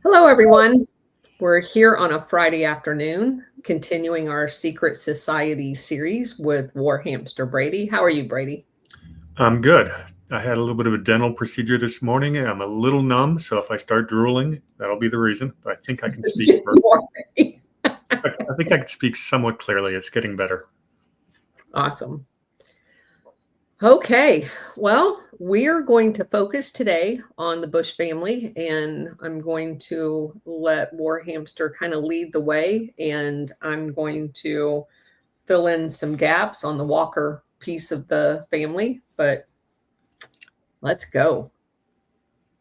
Hello, everyone. We're here on a Friday afternoon, continuing our Secret Society series with War Hamster Brady. How are you, Brady? I'm good. I had a little bit of a dental procedure this morning. I'm a little numb, so if I start drooling, that'll be the reason. But I think I can speak I think I can speak somewhat clearly. It's getting better. Awesome. Okay, well, we're going to focus today on the Bush family, and I'm going to let War Hamster kind of lead the way, and I'm going to fill in some gaps on the Walker piece of the family, but let's go.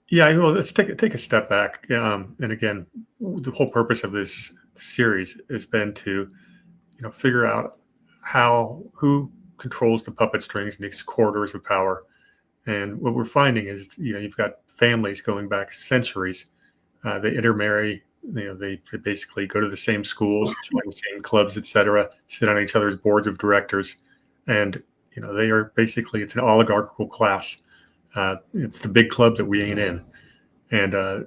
Yeah, well, let's take a step back. And again, the whole purpose of this series has been to, figure out who controls the puppet strings and these corridors of power. And what we're finding is, you've got families going back centuries. They intermarry. They basically go to the same schools, join the same clubs, etc. Sit on each other's boards of directors, and they are basically, it's an oligarchical class. It's the big club that we ain't in. And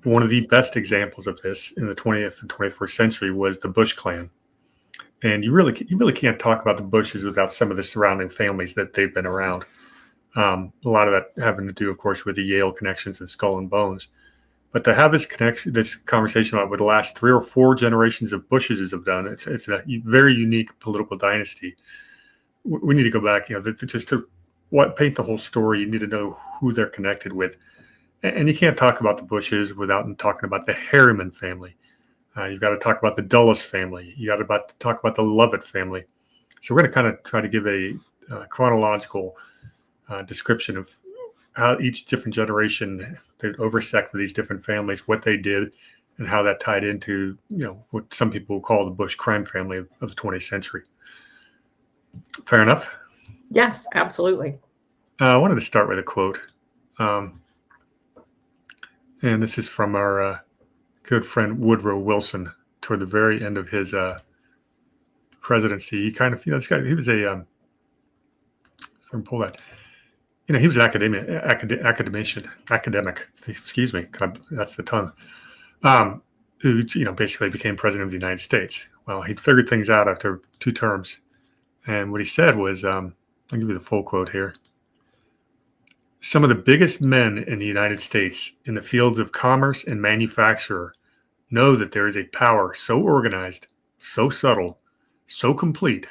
one of the best examples of this in the 20th and 21st century was the Bush clan. And you really can't talk about the Bushes without some of the surrounding families that they've been around. A lot of that having to do, of course, with the Yale connections and Skull and Bones. But to have this conversation about what the last 3 or 4 generations of Bushes have done, it's a very unique political dynasty. We need to go back, just to paint the whole story. You need to know who they're connected with, and you can't talk about the Bushes without talking about the Harriman family. You've got to talk about the Dulles family. You got to talk about the Lovett family. So we're going to kind of try to give a chronological description of how each different generation they oversect for these different families, what they did, and how that tied into what some people call the Bush crime family of the 20th century. Fair enough? Yes, absolutely. I wanted to start with a quote, and this is from our good friend Woodrow Wilson toward the very end of his presidency. He kind of, this guy, he was a, if I can pull that. He was an academic. Excuse me, that's the tongue. Who basically became president of the United States. Well, he'd figured things out after 2 terms, and what he said was, I'll give you the full quote here. Some of the biggest men in the United States in the fields of commerce and manufacture know that there is a power so organized, so subtle, so complete,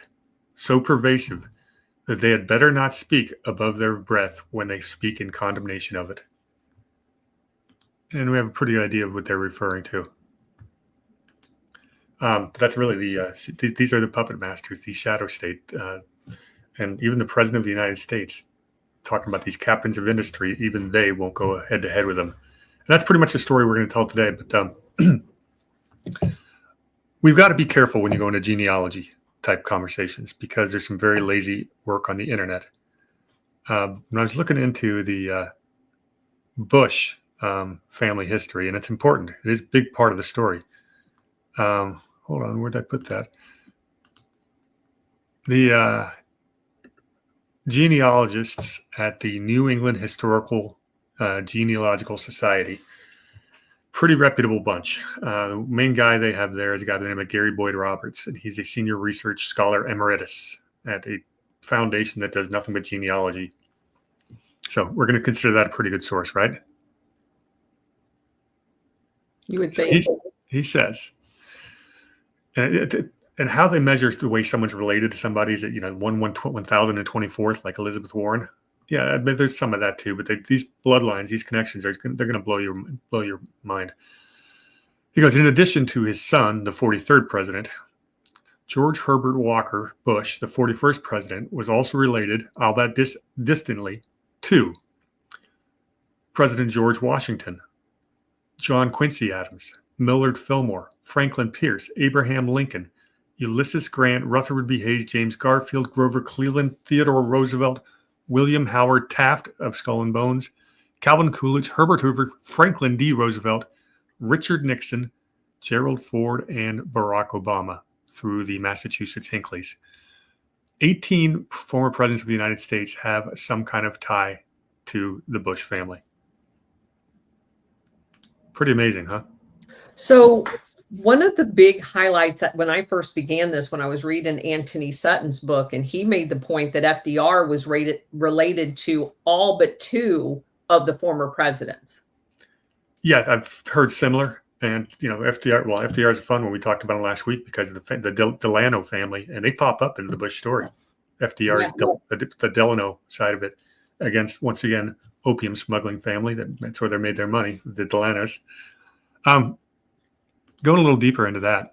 so pervasive, that they had better not speak above their breath when they speak in condemnation of it. And we have a pretty good idea of what they're referring to. But that's really these are the puppet masters, the shadow state, and even the president of the United States, talking about these captains of industry, even they won't go head to head with them. And that's pretty much the story we're going to tell today. But we've got to be careful when you go into genealogy type conversations, because there's some very lazy work on the internet. When I was looking into the Bush family history, and it's important, it is a big part of the story. Hold on, where'd I put that? The genealogists at the New England Historical Genealogical Society, pretty reputable bunch. The main guy they have there is a guy by the name of Gary Boyd Roberts, and he's a senior research scholar emeritus at a foundation that does nothing but genealogy. So we're going to consider that a pretty good source, right? You would think. He says, and how they measure the way someone's related to somebody is that 1024th, like Elizabeth Warren. Yeah, I mean, there's some of that too, but these bloodlines, these connections, they're going to blow your mind. He goes, in addition to his son, the 43rd president, George Herbert Walker Bush, the 41st president, was also related, albeit distantly, to President George Washington, John Quincy Adams, Millard Fillmore, Franklin Pierce, Abraham Lincoln, Ulysses Grant, Rutherford B. Hayes, James Garfield, Grover Cleveland, Theodore Roosevelt, William Howard Taft of Skull and Bones, Calvin Coolidge, Herbert Hoover, Franklin D. Roosevelt, Richard Nixon, Gerald Ford, and Barack Obama through the Massachusetts Hinckleys. 18 former presidents of the United States have some kind of tie to the Bush family. Pretty amazing, huh? So one of the big highlights when I first began this, when I was reading Anthony Sutton's book, and he made the point that FDR was related to all but two of the former presidents. Yeah, I've heard similar. And, FDR, well, FDR is a fun one. We talked about it last week because of the Delano family, and they pop up in the Bush story. FDR's, the Delano side of it, against, once again, opium smuggling family. That's where they made their money, the Delanos. Going a little deeper into that.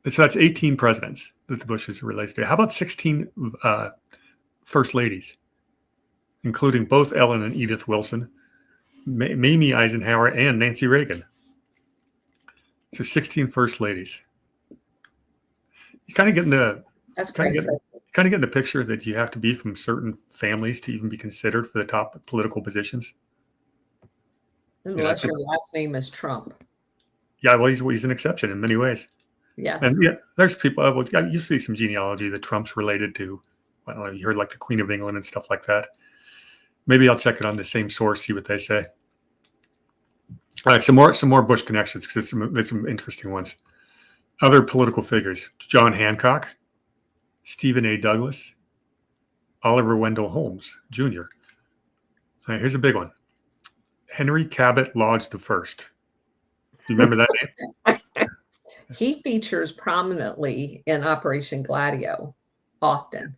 So that's 18 presidents that the Bushes are related to. How about 16 first ladies, including both Ellen and Edith Wilson, Mamie Eisenhower, and Nancy Reagan? So 16 first ladies. You kind of get into That's crazy. Kind of get the picture that you have to be from certain families to even be considered for the top political positions. Unless your last name is Trump. Yeah, well, he's an exception in many ways. Yes. And yeah, there's people, you see some genealogy that Trump's related to. I don't know, you heard like the Queen of England and stuff like that. Maybe I'll check it on the same source, see what they say. All right, some more Bush connections, because there's some interesting ones. Other political figures: John Hancock, Stephen A. Douglas, Oliver Wendell Holmes Jr. All right, here's a big one: Henry Cabot Lodge the First. You remember that name? He features prominently in Operation Gladio often.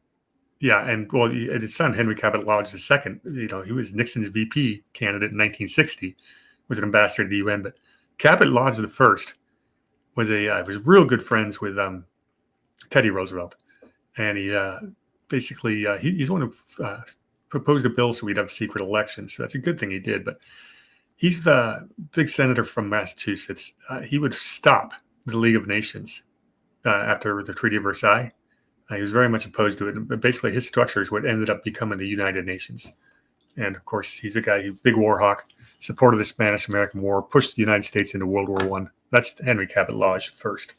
Yeah, and well, his son Henry Cabot Lodge II. He was Nixon's VP candidate in 1960. Was an ambassador to the UN, but Cabot Lodge the First was was real good friends with Teddy Roosevelt, and he basically he's the one who proposed a bill so we'd have secret elections. So that's a good thing he did. But he's the big senator from Massachusetts. He would stop the League of Nations after the Treaty of Versailles. He was very much opposed to it. But basically, his structure is what ended up becoming the United Nations. And of course, he's a guy, big war hawk, supported the Spanish-American War, pushed the United States into World War I. That's Henry Cabot Lodge first.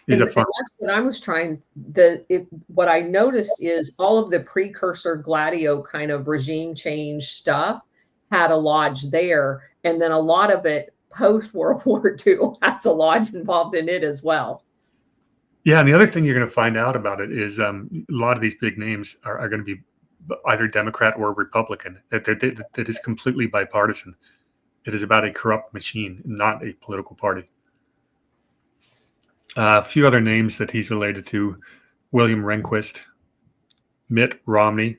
And that's what I was trying. What I noticed is all of the precursor Gladio kind of regime change stuff had a lodge there, and then a lot of it post World War II has a lodge involved in it as well. Yeah, and the other thing you're going to find out about it is a lot of these big names are going to be either Democrat or Republican. That is completely bipartisan. It is about a corrupt machine, not a political party. A few other names that he's related to: William Rehnquist, Mitt Romney,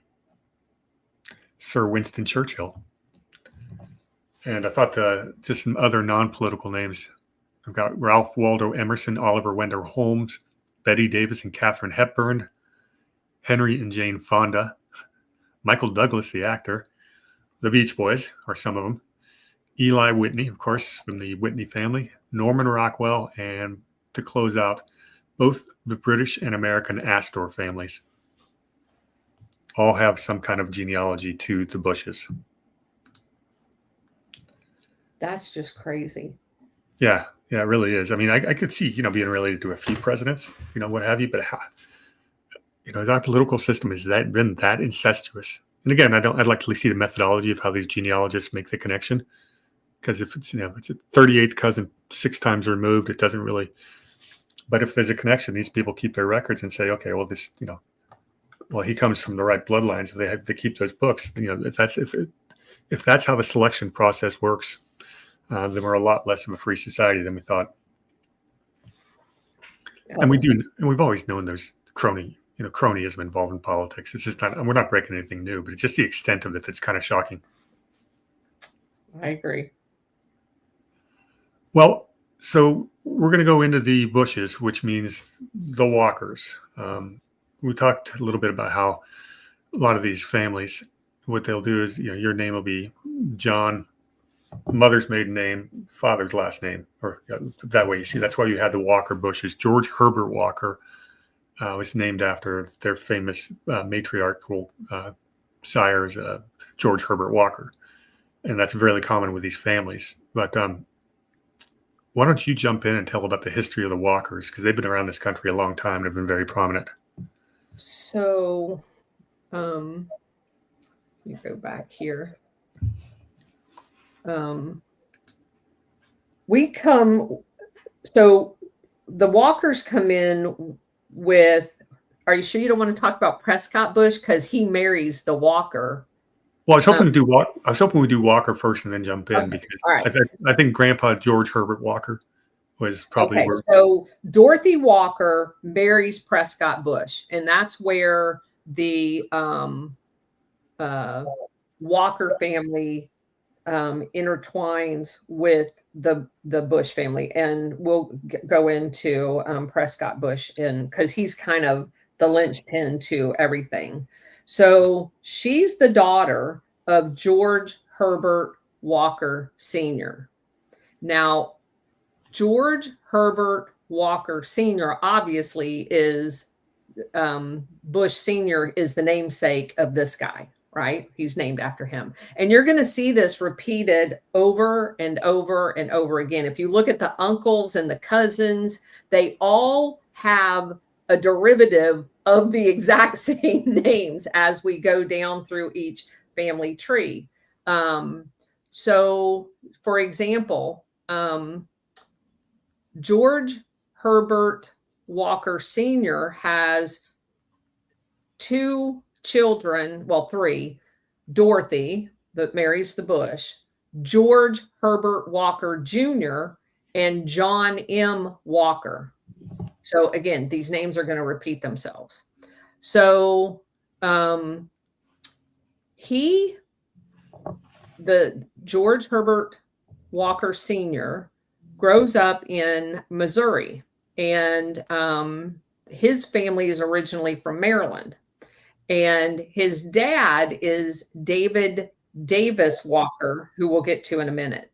Sir Winston Churchill. And I thought just some other non-political names. I've got Ralph Waldo Emerson, Oliver Wendell Holmes, Betty Davis and Katharine Hepburn, Henry and Jane Fonda, Michael Douglas, the actor, the Beach Boys, or some of them, Eli Whitney, of course, from the Whitney family, Norman Rockwell, and to close out, both the British and American Astor families all have some kind of genealogy to the Bushes. That's just crazy. Yeah, it really is. I mean, I could see, being related to a few presidents, what have you, but our political system has been that incestuous. And again, I'd like to see the methodology of how these genealogists make the connection. Because if it's a 38th cousin 6 times removed, it doesn't really. But if there's a connection, these people keep their records and say, okay, well, this, well, he comes from the right bloodline, so they have to keep those books. If that's how the selection process works, then we're a lot less of a free society than we thought. And we've always known there's cronyism involved in politics. It's just we're not breaking anything new, but it's just the extent of it that's kind of shocking. I agree. Well, so we're going to go into the Bushes, which means the Walkers. We talked a little bit about how a lot of these families, what they'll do is, your name will be John, mother's maiden name, father's last name, or that way. You see, that's why you had the Walker Bushes. George Herbert Walker was named after their famous matriarchal sires, George Herbert Walker. And that's very common with these families. But why don't you jump in and tell about the history of the Walkers? Because they've been around this country a long time and have been very prominent. So, you go back here. we come, so the Walkers come in with, are you sure you don't want to talk about Prescott Bush? Because he marries the Walker. Well, I was Um, hoping to do I was hoping we do Walker first and then jump in okay. because All right. I think Grandpa George Herbert Walker was probably Okay. where. So Dorothy Walker marries Prescott Bush, and that's where the uh, Walker family intertwines with the Bush family, and we'll go into Prescott Bush in because he's kind of the linchpin to everything. So she's the daughter of George Herbert Walker Sr. Now, George Herbert Walker Sr. obviously is Bush Sr. is the namesake of this guy, right? He's named after him. And you're going to see this repeated over and over and over again. If you look at the uncles and the cousins, they all have a derivative of the exact same names as we go down through each family tree. So, for example, George Herbert Walker Sr. has two children, well, three, Dorothy, that marries the Bush, George Herbert Walker Jr., and John M. Walker. So again, these names are going to repeat themselves. So the George Herbert Walker Sr. grows up in Missouri, and his family is originally from Maryland. And his dad is David Davis Walker, who we'll get to in a minute.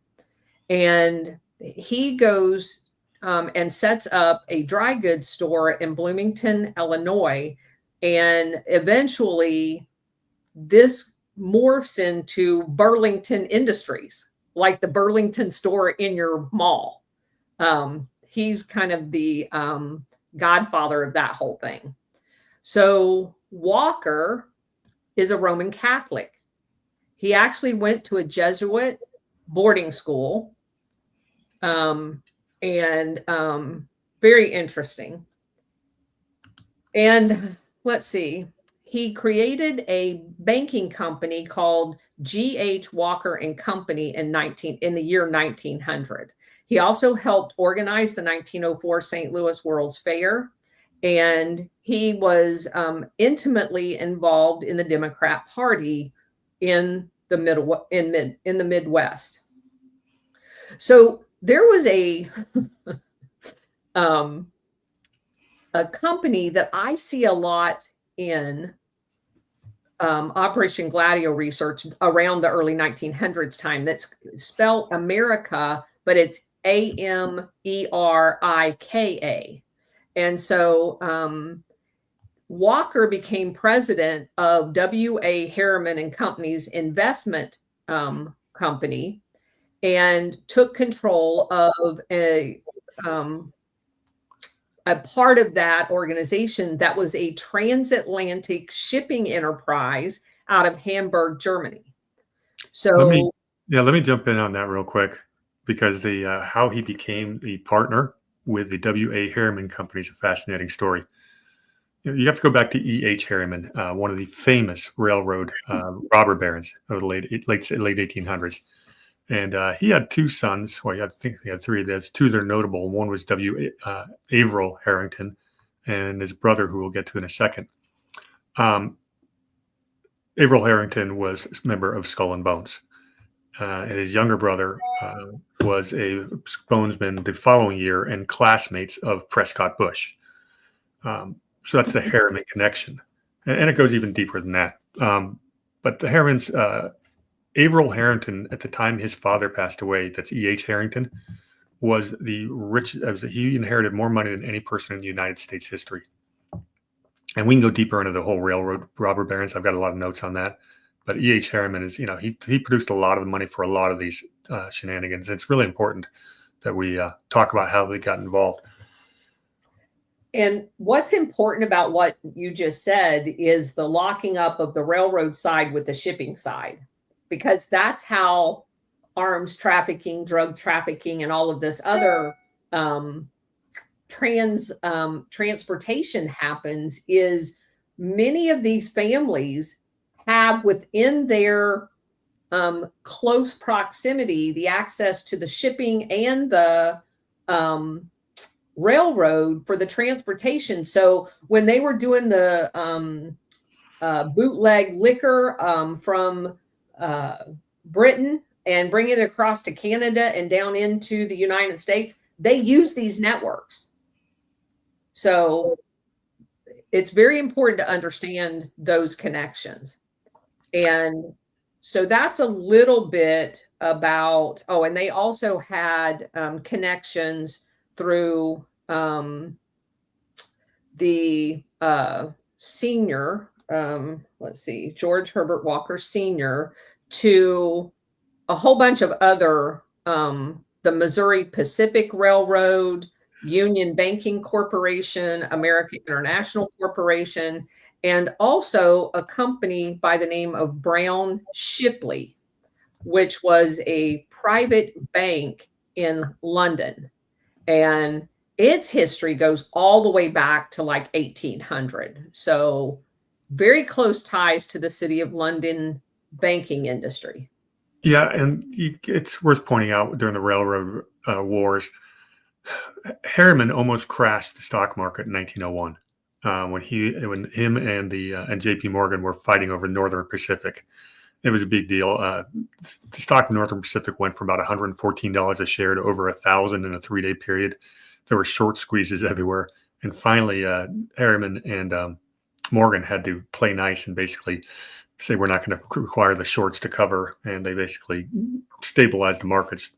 And he goes and sets up a dry goods store in Bloomington, Illinois. And eventually, this morphs into Burlington Industries, like the Burlington store in your mall. He's kind of the godfather of that whole thing. So Walker is a Roman Catholic. He actually went to a Jesuit boarding school, and very interesting. And let's see, he created a banking company called G.H. Walker and Company in the year 1900. He also helped organize the 1904 St. Louis World's Fair, and he was intimately involved in the Democrat Party in the Midwest. So there was a company that I see a lot in Operation Gladio research around the early 1900s time. That's spelled America, but it's Amerika. And so Walker became president of W.A. Harriman and Company's investment company, and took control of a part of that organization that was a transatlantic shipping enterprise out of Hamburg, Germany. Let me So, let me jump in on that real quick because the how he became the partner with the W.A. Harriman Company is a fascinating story. You have to go back to E.H. Harriman, one of the famous railroad robber barons of the late 1800s. And he had two sons. Well, I think he had three. There's two that are notable. One was Averill Harrington, and his brother, who we'll get to in a second. Averill Harrington was a member of Skull and Bones. And his younger brother was a bonesman the following year and classmates of Prescott Bush. So that's the Harriman connection. And it goes even deeper than that. But the Harrimans, Averill Harrington, at the time his father passed away, that's E.H. Harrington, was the rich. He inherited more money than any person in the United States history. And we can go deeper into the whole railroad robber barons. I've got a lot of notes on that. But E.H. Harriman is, he produced a lot of the money for a lot of these shenanigans. It's really important that we talk about how they got involved. and what's important about what you just said is the locking up of the railroad side with the shipping side, because that's how arms trafficking, drug trafficking, and all of this other um, transportation happens is many of these families have within their close proximity the access to the shipping and the railroad for the transportation. So when they were doing the bootleg liquor from Britain and bringing it across to Canada and down into the United States, they use these networks. So it's very important to understand those connections. And so that's a little bit about, oh, and they also had connections through the senior, let's see, George Herbert Walker Sr. to a whole bunch of other, the Missouri Pacific Railroad, Union Banking Corporation, American International Corporation, and also a company by the name of Brown Shipley, which was a private bank in London. And its history goes all the way back to like 1800. So very close ties to the city of London banking industry. Yeah, and it's worth pointing out during the railroad wars, Harriman almost crashed the stock market in 1901 when him and J.P. Morgan were fighting over Northern Pacific. It was a big deal. The stock of Northern Pacific went from about $114 a share to over $1,000 in a 3-day period. There were short squeezes everywhere, and finally, Harriman and Morgan had to play nice and basically say we're not going to require the shorts to cover, and they basically stabilized the markets.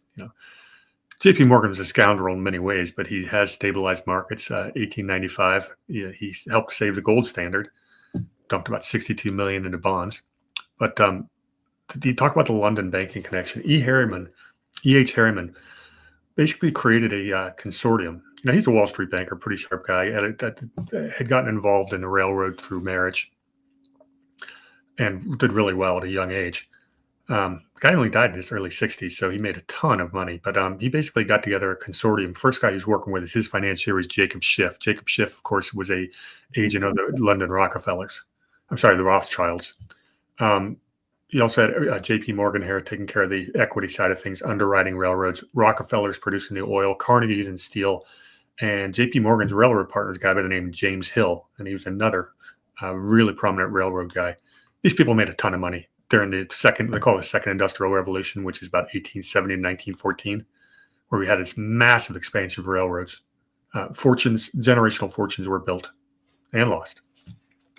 J.P. Morgan was a scoundrel in many ways, but he has stabilized markets. 1895, he helped save the gold standard, dumped about $62 million into bonds. But you talk about the London banking connection. E.H. Harriman basically created a consortium. He's a Wall Street banker, pretty sharp guy, had gotten involved in the railroad through marriage and did really well at a young age. The guy only died in his early 60s, so he made a ton of money. But he basically got together a consortium. First guy he was working with, his financier was Jacob Schiff. Jacob Schiff, of course, was a agent of the London Rockefellers. I'm sorry, the Rothschilds. He also had J.P. Morgan here taking care of the equity side of things, underwriting railroads, Rockefellers producing the oil, Carnegie's and steel, and J.P. Morgan's railroad partner is a guy by the name of James Hill, and he was another really prominent railroad guy. These people made a ton of money during the they call it the Second Industrial Revolution, which is about 1870 to 1914, where we had this massive expansion of railroads. Generational fortunes were built and lost.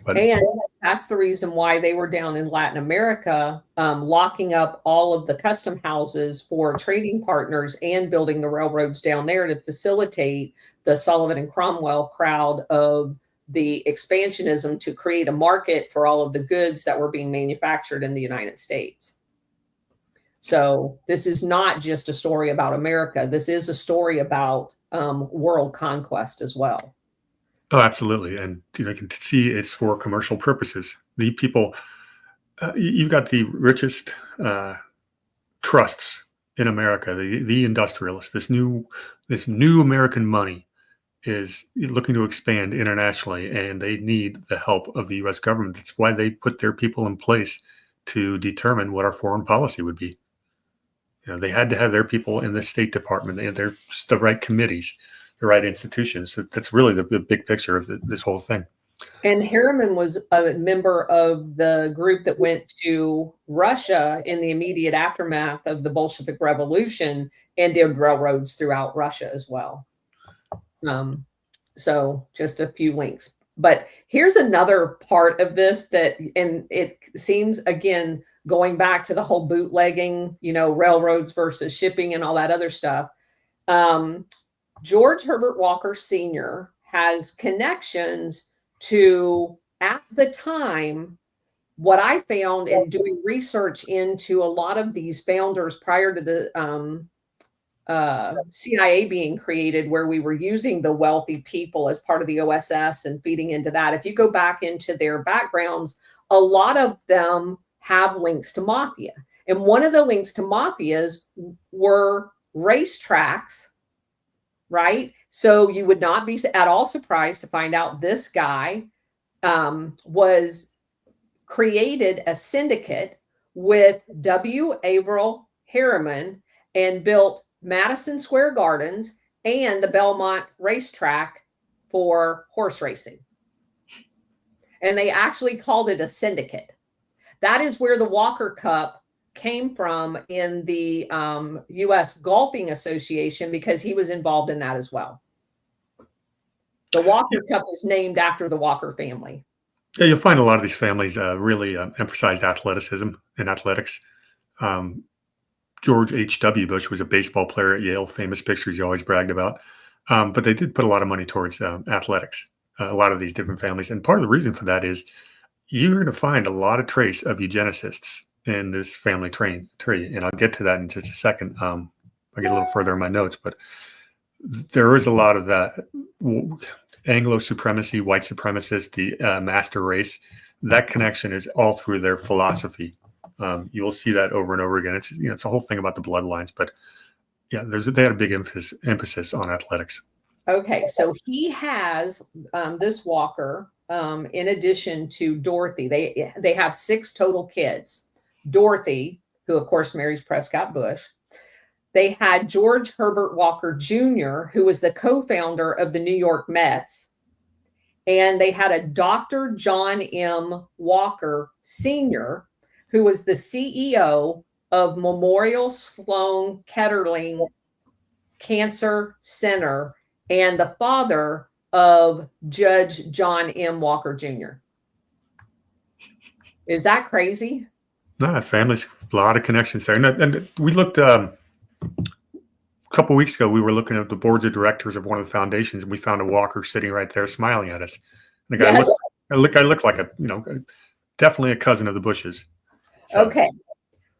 And that's the reason why they were down in Latin America, locking up all of the custom houses for trading partners and building the railroads down there to facilitate the Sullivan and Cromwell crowd of the expansionism to create a market for all of the goods that were being manufactured in the United States. So this is not just a story about America. This is a story about world conquest as well. Oh, absolutely. And you can see it's for commercial purposes. The people, you've got the richest trusts in America, the industrialists, this new American money is looking to expand internationally, and they need the help of the U.S. government. That's why they put their people in place to determine what our foreign policy would be. They had to have their people in the State Department. They had the right committees, the right institutions. So that's really the big picture of this whole thing. And Harriman was a member of the group that went to Russia in the immediate aftermath of the Bolshevik Revolution and did railroads throughout Russia as well. So just a few links. But here's another part of this and it seems, again, going back to the whole bootlegging, railroads versus shipping and all that other stuff. George Herbert Walker Sr. has connections to, at the time, what I found in doing research into a lot of these founders prior to the CIA being created, where we were using the wealthy people as part of the OSS and feeding into that. If you go back into their backgrounds, a lot of them have links to mafia. And one of the links to mafias were racetracks, right? So you would not be at all surprised to find out this guy was created a syndicate with W. Averill Harriman and built Madison Square Gardens and the Belmont racetrack for horse racing. And they actually called it a syndicate. That is where the Walker Cup came from in the U.S. Golfing Association, because he was involved in that as well. The Walker Cup is named after the Walker family. Yeah, you'll find a lot of these families really emphasized athleticism and athletics. George H.W. Bush was a baseball player at Yale, famous pictures he always bragged about. But they did put a lot of money towards athletics, a lot of these different families. And part of the reason for that is you're going to find a lot of trace of eugenicists in this family tree. And I'll get to that in just a second. I'll get a little further in my notes, but there is a lot of that Anglo supremacy, white supremacists, the master race. That connection is all through their philosophy. You will see that over and over again. It's it's a whole thing about the bloodlines, but yeah, they had a big emphasis on athletics. Okay, so he has this Walker. In addition to Dorothy, they have 6 total kids. Dorothy, who of course marries Prescott Bush. They had George Herbert Walker Jr., who was the co-founder of the New York Mets. And they had a Dr. John M. Walker Sr., who was the CEO of Memorial Sloan Kettering Cancer Center and the father of Judge John M. Walker Jr. Is that crazy? No, families, a lot of connections there. And we looked a couple of weeks ago. We were looking at the boards of directors of one of the foundations, and we found a Walker sitting right there, smiling at us. And the guy looked like definitely a cousin of the Bushes. So. Okay,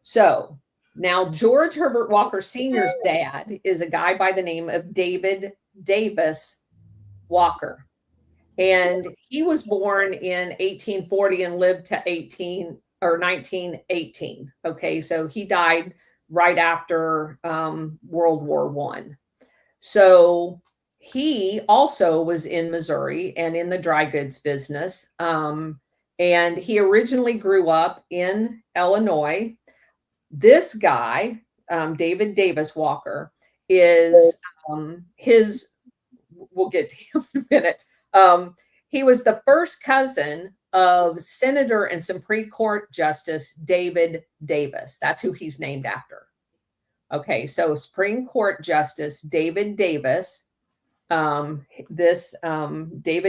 so now George Herbert Walker Sr.'s dad is a guy by the name of David Davis Walker. And he was born in 1840 and lived to 1918. Okay, so he died right after World War I. So he also was in Missouri and in the dry goods business. And he originally grew up in Illinois. This guy, David Davis Walker, is we'll get to him in a minute. He was the first cousin of Senator and Supreme Court Justice David Davis. That's who he's named after. Okay, so Supreme Court Justice David Davis, David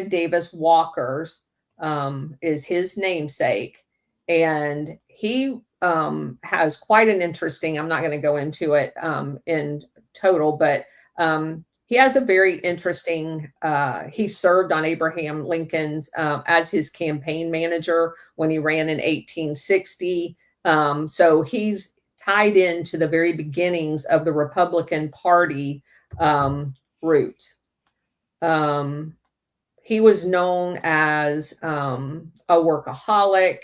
Davis Walker's is his namesake. And he has quite an interesting, I'm not going to go into it in total, but he has a very interesting, he served on Abraham Lincoln's as his campaign manager when he ran in 1860. So he's tied into the very beginnings of the Republican Party route. He was known as a workaholic,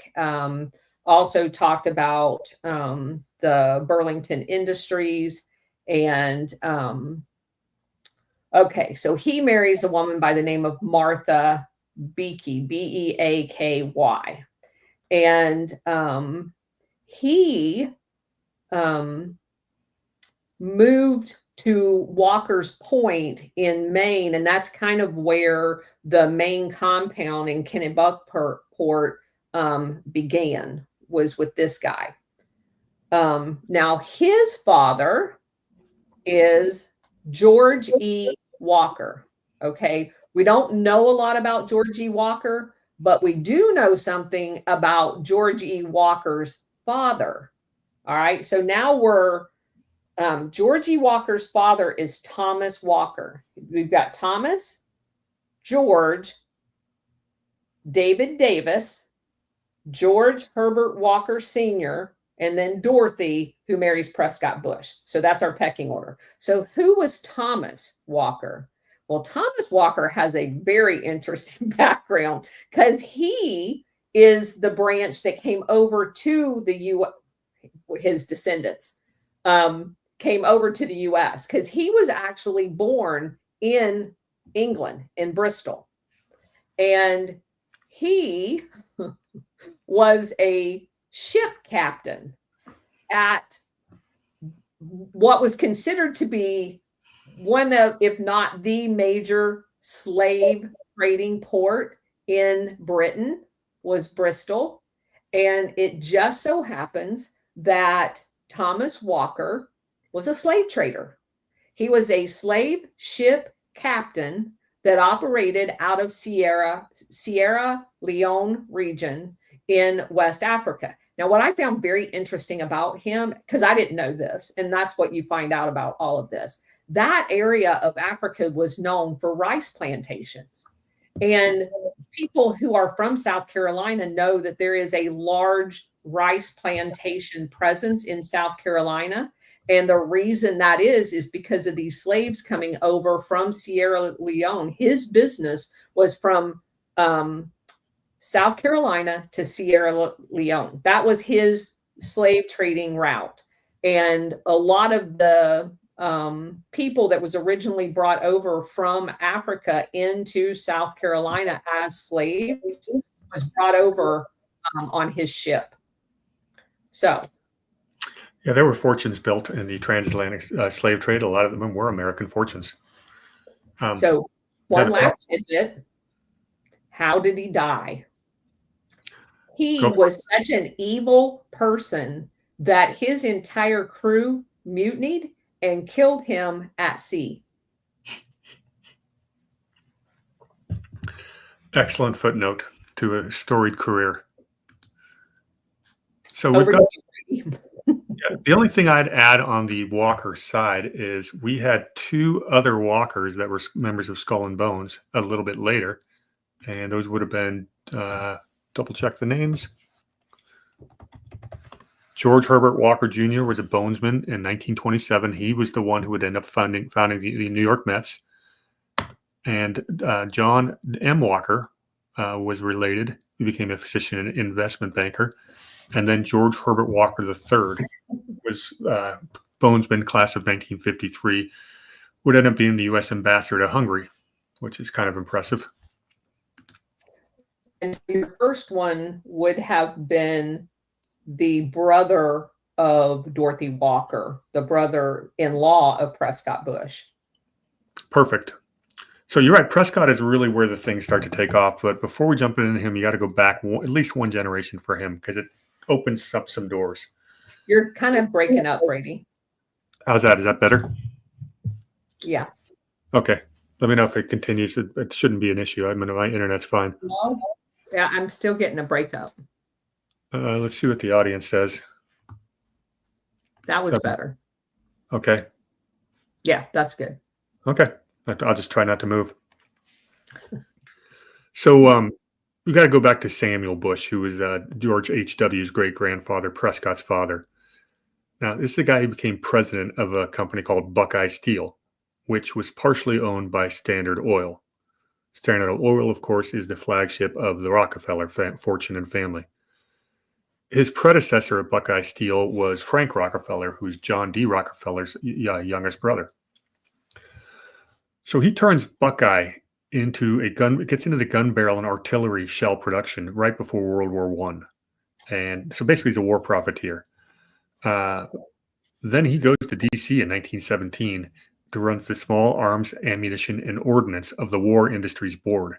also talked about the Burlington Industries. And okay, so he marries a woman by the name of Martha Beakey, Beaky. And he moved to Walker's Point in Maine, and that's kind of where the Maine compound in Kennebunkport began, was with this guy. Now, his father is George E. Walker. Okay, we don't know a lot about George E. Walker, but we do know something about George E. Walker's father. All right, so now we're George E. Walker's father is Thomas Walker. We've got Thomas, George, David Davis, George Herbert Walker Sr., and then Dorothy, who marries Prescott Bush. So that's our pecking order. So who was Thomas Walker? Well, Thomas Walker has a very interesting background because he is the branch that came over to the his descendants, came over to the U.S. because he was actually born in England, in Bristol. And he was a ship captain at what was considered to be one of, if not the major slave trading port in Britain, was Bristol. And it just so happens that Thomas Walker was a slave trader. He was a slave ship captain that operated out of Sierra Leone region in West Africa. Now, what I found very interesting about him, because I didn't know this, and that's what you find out about all of this, that area of Africa was known for rice plantations. And people who are from South Carolina know that there is a large rice plantation presence in South Carolina. And the reason that is because of these slaves coming over from Sierra Leone. His business was from South Carolina to Sierra Leone. That was his slave trading route. And a lot of the people that was originally brought over from Africa into South Carolina as slaves was brought over on his ship. So, yeah, there were fortunes built in the transatlantic slave trade. A lot of them were American fortunes. So one last tidbit. How did he die? He was such an evil person that his entire crew mutinied and killed him at sea. Excellent footnote to a storied career. So the only thing I'd add on the Walker side is we had two other Walkers that were members of Skull and Bones a little bit later, and those would have been, double check the names. George Herbert Walker Jr. was a bonesman in 1927. He was the one who would end up founding the New York Mets. And John M. Walker was related. He became a physician and investment banker. And then George Herbert Walker III was bonesman, class of 1953, would end up being the U.S. ambassador to Hungary, which is kind of impressive. And your first one would have been the brother of Dorothy Walker, the brother-in-law of Prescott Bush. Perfect. So you're right. Prescott is really where the things start to take off. But before we jump into him, you got to go back at least one generation for him because it opens up some doors. You're kind of breaking up, Brady. How's that? Is that better? Yeah. Okay. Let me know if it continues. It shouldn't be an issue. I mean, my internet's fine. No. Yeah, I'm still getting a breakup. Let's see what the audience says. That was better. Okay. Yeah, that's good. Okay. I'll just try not to move. So we got to go back to Samuel Bush, who was George H.W.'s great-grandfather, Prescott's father. Now, this is the guy who became president of a company called Buckeye Steel, which was partially owned by Standard Oil. Standard Oil, of course, is the flagship of the Rockefeller fortune and family. His predecessor at Buckeye Steel was Frank Rockefeller, who's John D. Rockefeller's youngest brother. So he turns Buckeye gets into the gun barrel and artillery shell production right before World War I. And so basically he's a war profiteer. Then he goes to D.C. in 1917 to run the Small Arms, Ammunition, and Ordnance of the War Industries Board.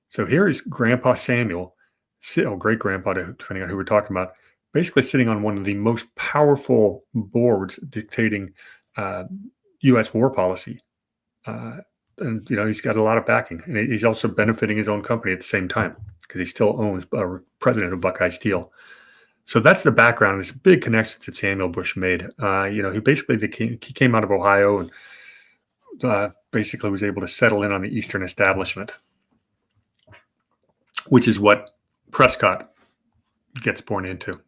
So here is Grandpa Samuel, great-grandpa, depending on who we're talking about, basically sitting on one of the most powerful boards dictating U.S. war policy. And, he's got a lot of backing. And he's also benefiting his own company at the same time because he still owns president of Buckeye Steel. So that's the background. There's big connections that Samuel Bush made. He basically he came out of Ohio and basically was able to settle in on the Eastern establishment, which is what Prescott gets born into.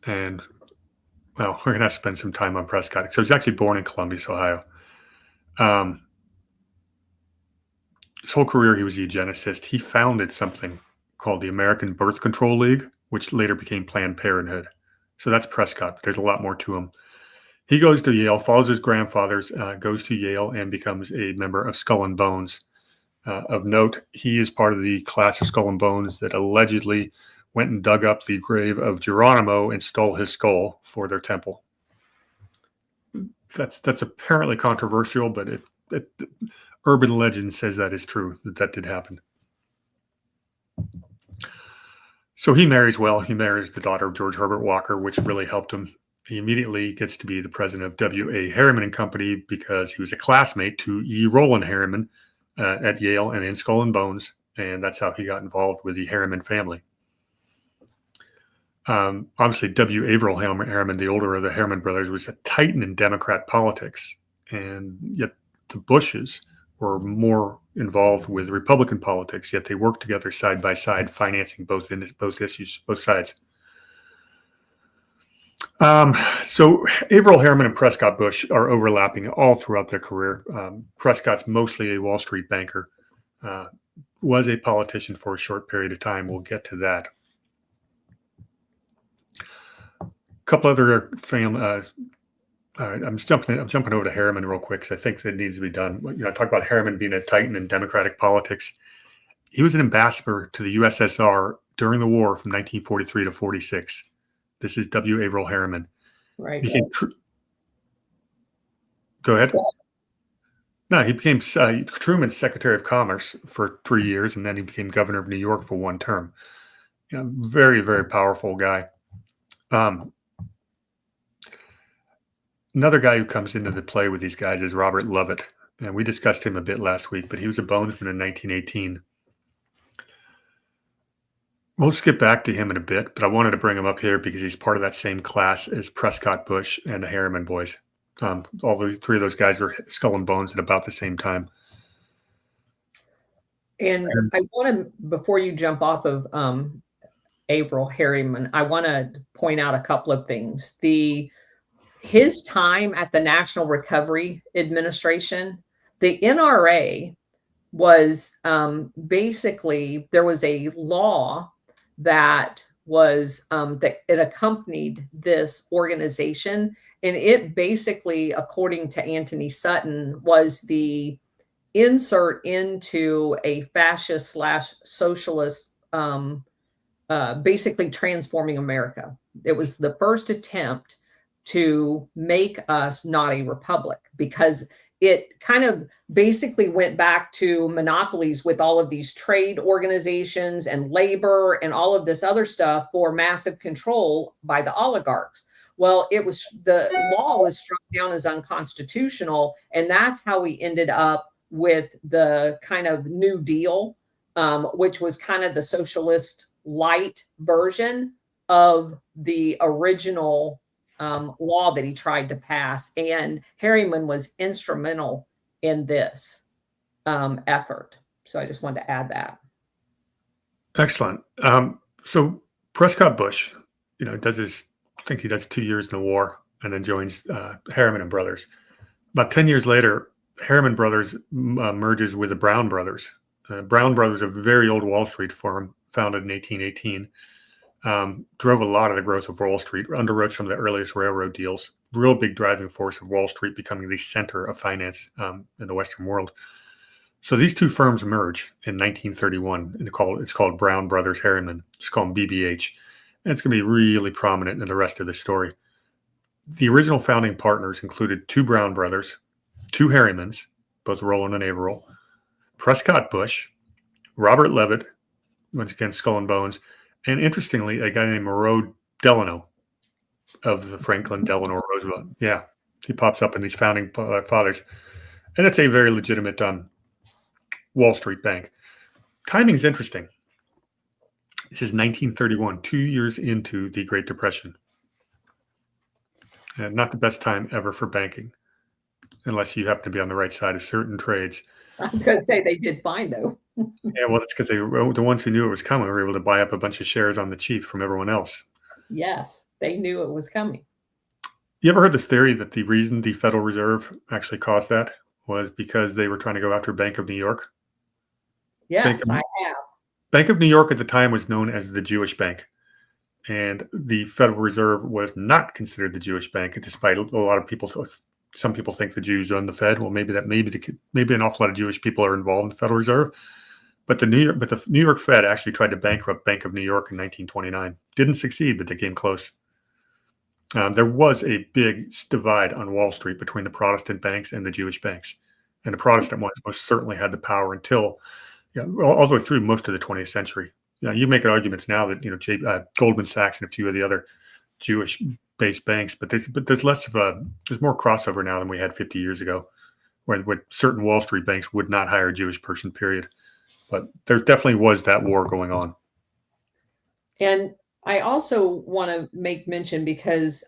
And, well, we're going to have to spend some time on Prescott. So he's actually born in Columbus, Ohio. His whole career, he was a eugenicist. He founded something called the American Birth Control League, which later became Planned Parenthood. So that's Prescott, but there's a lot more to him. He goes to Yale, follows his grandfather's, goes to Yale, and becomes a member of Skull and Bones. Of note, he is part of the class of Skull and Bones that allegedly went and dug up the grave of Geronimo and stole his skull for their temple. That's apparently controversial, but urban legend says that is true, that did happen. So he marries well. He marries the daughter of George Herbert Walker, which really helped him. He immediately gets to be the president of W.A. Harriman and Company because he was a classmate to E. Roland Harriman at Yale and in Skull and Bones, and that's how he got involved with the Harriman family. Obviously, W. Averill Harriman, the older of the Harriman brothers, was a titan in Democrat politics, and yet the Bushes were more involved with Republican politics, yet they worked together side by side, financing both issues, both sides. So Averill Harriman and Prescott Bush are overlapping all throughout their career. Prescott's mostly a Wall Street banker, was a politician for a short period of time. We'll get to that. A couple other family. All right, I'm jumping over to Harriman real quick because I think that needs to be done. I talk about Harriman being a titan in Democratic politics. He was an ambassador to the USSR during the war from 1943 to 46. This is W. Averill Harriman. Right. Go ahead. No, he became Truman's Secretary of Commerce for 3 years, and then he became governor of New York for one term. Very, very powerful guy. Another guy who comes into the play with these guys is Robert Lovett, and we discussed him a bit last week, but he was a bonesman in 1918. We'll skip back to him in a bit, but I wanted to bring him up here because he's part of that same class as Prescott Bush and the Harriman boys. All the three of those guys were Skull and Bones at about the same time. And I want to, before you jump off of Averill Harriman, I want to point out a couple of things. His time at the National Recovery Administration, the NRA was basically, there was a law that was that it accompanied this organization, and it basically, according to Anthony Sutton, was the insert into a fascist / socialist, basically transforming America. It was the first attempt to make us not a republic, because it kind of basically went back to monopolies with all of these trade organizations and labor and all of this other stuff for massive control by the oligarchs. Well, the law was struck down as unconstitutional, and that's how we ended up with the kind of New Deal, which was kind of the socialist light version of the original law that he tried to pass. And Harriman was instrumental in this effort. So I just wanted to add that. Excellent. So Prescott Bush, I think he does 2 years in the war and then joins Harriman and Brothers. About 10 years later, Harriman Brothers merges with the Brown Brothers. Brown Brothers, a very old Wall Street firm founded in 1818. Drove a lot of the growth of Wall Street, underwrote some of the earliest railroad deals, real big driving force of Wall Street becoming the center of finance in the Western world. So these two firms merge in 1931, and it's called Brown Brothers Harriman. Just call them BBH. And it's going to be really prominent in the rest of the story. The original founding partners included two Brown brothers, two Harrimans, both Roland and Averill, Prescott Bush, Robert Levitt, once again Skull and Bones, and interestingly, a guy named Moreau Delano of the Franklin Delano Roosevelt. Yeah, he pops up in these founding fathers. And it's a very legitimate Wall Street bank. Timing's interesting. This is 1931, 2 years into the Great Depression. And not the best time ever for banking, unless you happen to be on the right side of certain trades. I was going to say they did fine, though. Yeah, well, it's because the ones who knew it was coming were able to buy up a bunch of shares on the cheap from everyone else. Yes, they knew it was coming. You ever heard this theory that the reason the Federal Reserve actually caused that was because they were trying to go after Bank of New York? Yes, I have. Bank of New York at the time was known as the Jewish Bank. and the Federal Reserve was not considered the Jewish bank, despite a lot of people. Some people think the Jews own the Fed. Well, maybe an awful lot of Jewish people are involved in the Federal Reserve. But the New York Fed actually tried to bankrupt Bank of New York in 1929. Didn't succeed, but they came close. There was a big divide on Wall Street between the Protestant banks and the Jewish banks, and the Protestant ones most certainly had the power until, all the way through most of the 20th century. You make arguments now that Goldman Sachs and a few of the other Jewish-based banks, but there's more crossover now than we had 50 years ago, when certain Wall Street banks would not hire a Jewish person, period. But there definitely was that war going on. And I also want to make mention, because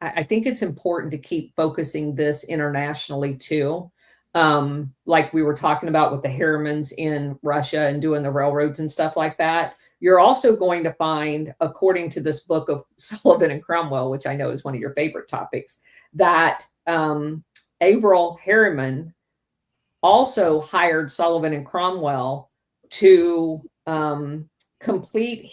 I think it's important to keep focusing this internationally too. Like we were talking about with the Harrimans in Russia and doing the railroads and stuff like that. You're also going to find, according to this book of Sullivan and Cromwell, which I know is one of your favorite topics, that Averell Harriman also hired Sullivan and Cromwell to complete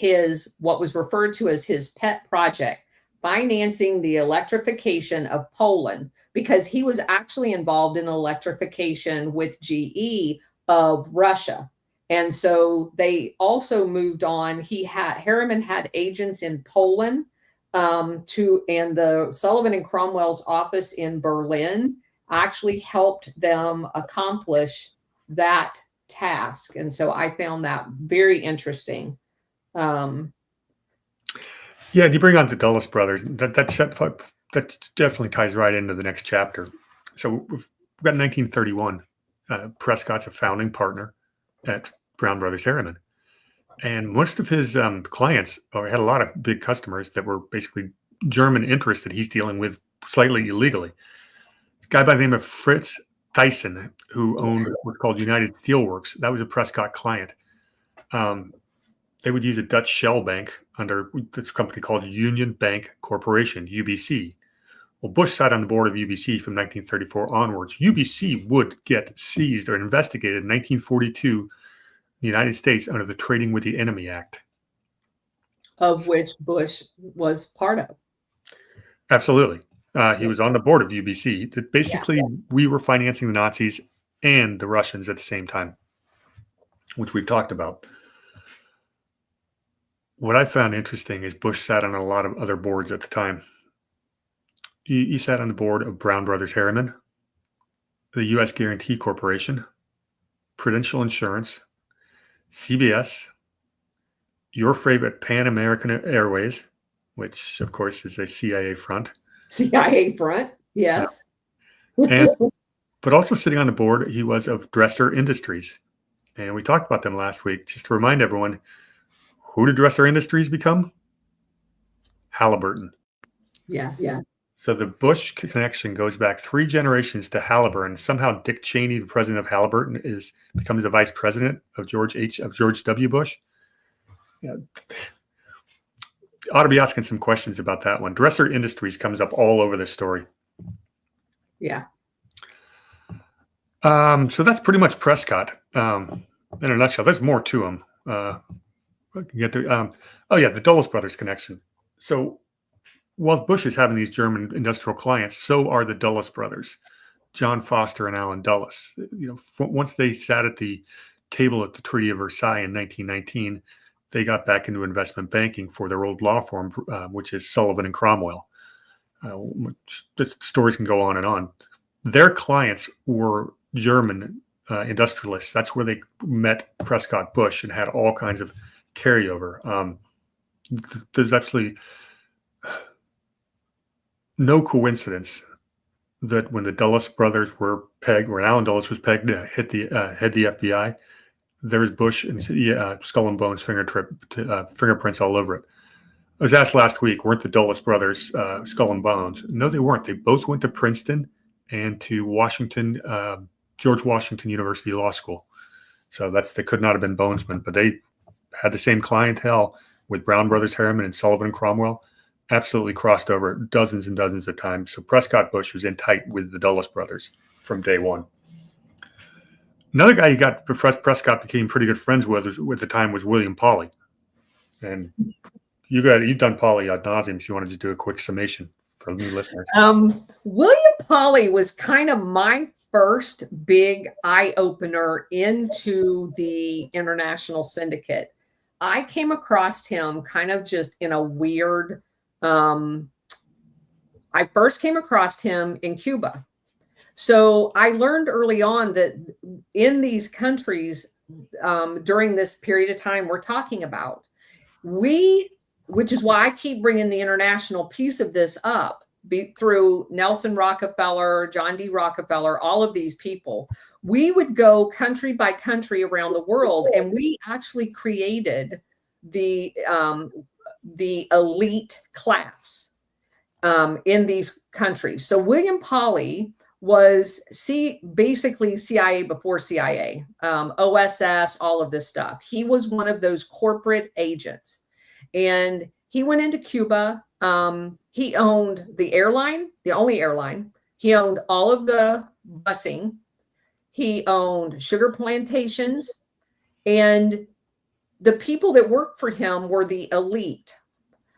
what was referred to as his pet project, financing the electrification of Poland, because he was actually involved in electrification with GE of Russia. And so they also moved on. Harriman had agents in Poland, and the Sullivan and Cromwell's office in Berlin actually helped them accomplish that task. And so I found that very interesting. Yeah, you bring on the Dulles brothers. That definitely ties right into the next chapter. So we've got 1931. Prescott's a founding partner at Brown Brothers Harriman, and most of his clients had a lot of big customers that were basically German interests that he's dealing with slightly illegally. A guy by the name of Fritz Thyssen, who owned what's called United Steelworks, that was a Prescott client. They would use a Dutch shell bank under this company called Union Bank Corporation, UBC. Well, Bush sat on the board of UBC from 1934 onwards. UBC would get seized or investigated in 1942 in the United States under the Trading with the Enemy Act, of which Bush was part of. Absolutely. He was on the board of UBC. That basically, we were financing the Nazis and the Russians at the same time, which we've talked about. What I found interesting is Bush sat on a lot of other boards at the time. He sat on the board of Brown Brothers Harriman, the U.S. Guarantee Corporation, Prudential Insurance, CBS, your favorite Pan American Airways, which of course is a CIA front. CIA front, yes. But also sitting on the board, he was of Dresser Industries. And we talked about them last week. Just to remind everyone, who did Dresser Industries become? Halliburton. Yeah. So the Bush connection goes back 3 generations to Halliburton. Somehow Dick Cheney, the president of Halliburton, becomes the vice president of George W. Bush. Ought to be asking some questions about that one. Dresser Industries comes up all over this story. Yeah. So that's pretty much Prescott in a nutshell. There's more to him. The Dulles brothers connection. So while Bush is having these German industrial clients, so are the Dulles brothers, John Foster and Allen Dulles. Once they sat at the table at the Treaty of Versailles in 1919, they got back into investment banking for their old law firm, which is Sullivan and Cromwell. This stories can go on and on. Their clients were German industrialists. That's where they met Prescott Bush and had all kinds of carryover. There's actually no coincidence that when the Dulles brothers were pegged, when Allen Dulles was pegged to head the FBI, there was Bush and Skull and Bones fingerprints all over it. I was asked last week, weren't the Dulles brothers Skull and Bones? No, they weren't. They both went to Princeton and to George Washington University Law School. So they could not have been bonesmen, but they had the same clientele with Brown Brothers Harriman and Sullivan and Cromwell. Absolutely crossed over dozens and dozens of times. So Prescott Bush was in tight with the Dulles brothers from day one. Another guy Prescott became pretty good friends with at the time was William Pauley. And you've done Polly ad nauseum. So you want to just do a quick summation for new listeners? William Polly was kind of my first big eye opener into the international syndicate. I came across him kind of just in a weird. I first came across him in Cuba. So I learned early on that in these countries, during this period of time we're talking about, which is why I keep bringing the international piece of this up, through Nelson Rockefeller, John D. Rockefeller, all of these people, we would go country by country around the world, and we actually created the elite class in these countries. So William Polly was basically CIA before CIA, OSS, all of this stuff. He was one of those corporate agents, and he went into Cuba. He owned the airline, the only airline. He owned all of the busing. He owned sugar plantations, and the people that worked for him were the elite.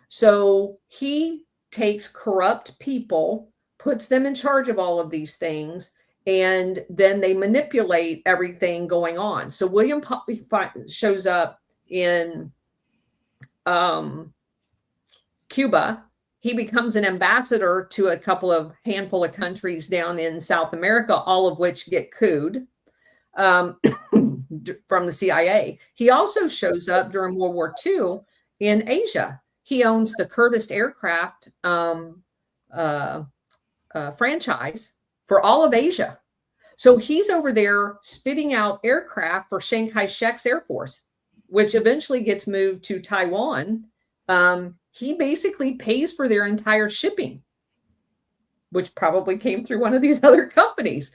So he takes corrupt people, puts them in charge of all of these things, and then they manipulate everything going on. So William Polly shows up in Cuba. He becomes an ambassador to a handful of countries down in South America, all of which get couped from the CIA. He also shows up during World War II in Asia. He owns the Curtiss aircraft franchise for all of Asia. So he's over there spitting out aircraft for Chiang Kai-shek's Air Force, which eventually gets moved to Taiwan. He basically pays for their entire shipping, which probably came through one of these other companies.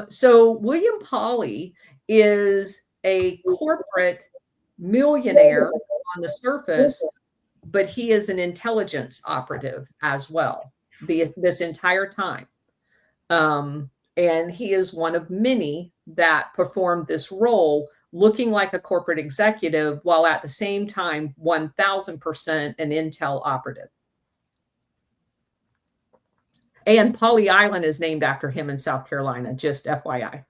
So William Polly is a corporate millionaire on the surface, but he is an intelligence operative as well this entire time. And he is one of many that performed this role, looking like a corporate executive while at the same time 1000% an intel operative. And Polly Island is named after him in South Carolina, just FYI.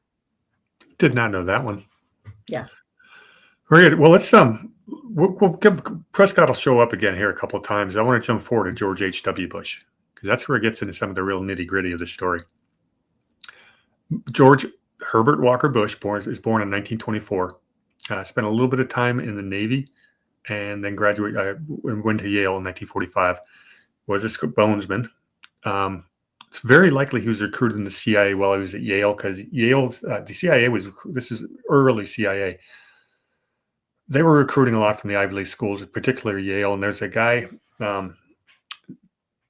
Did not know that one. Yeah. Very good. Well, let's Prescott will show up again here a couple of times. I want to jump forward to George H.W. Bush, because that's where it gets into some of the real nitty-gritty of the story. George Herbert Walker Bush is born in 1924. Spent a little bit of time in the Navy, and then went to Yale in 1945. Was a bonesman. It's very likely he was recruited in the CIA while he was at Yale, because the CIA this is early CIA. They were recruiting a lot from the Ivy League schools, particularly Yale. And there's a guy,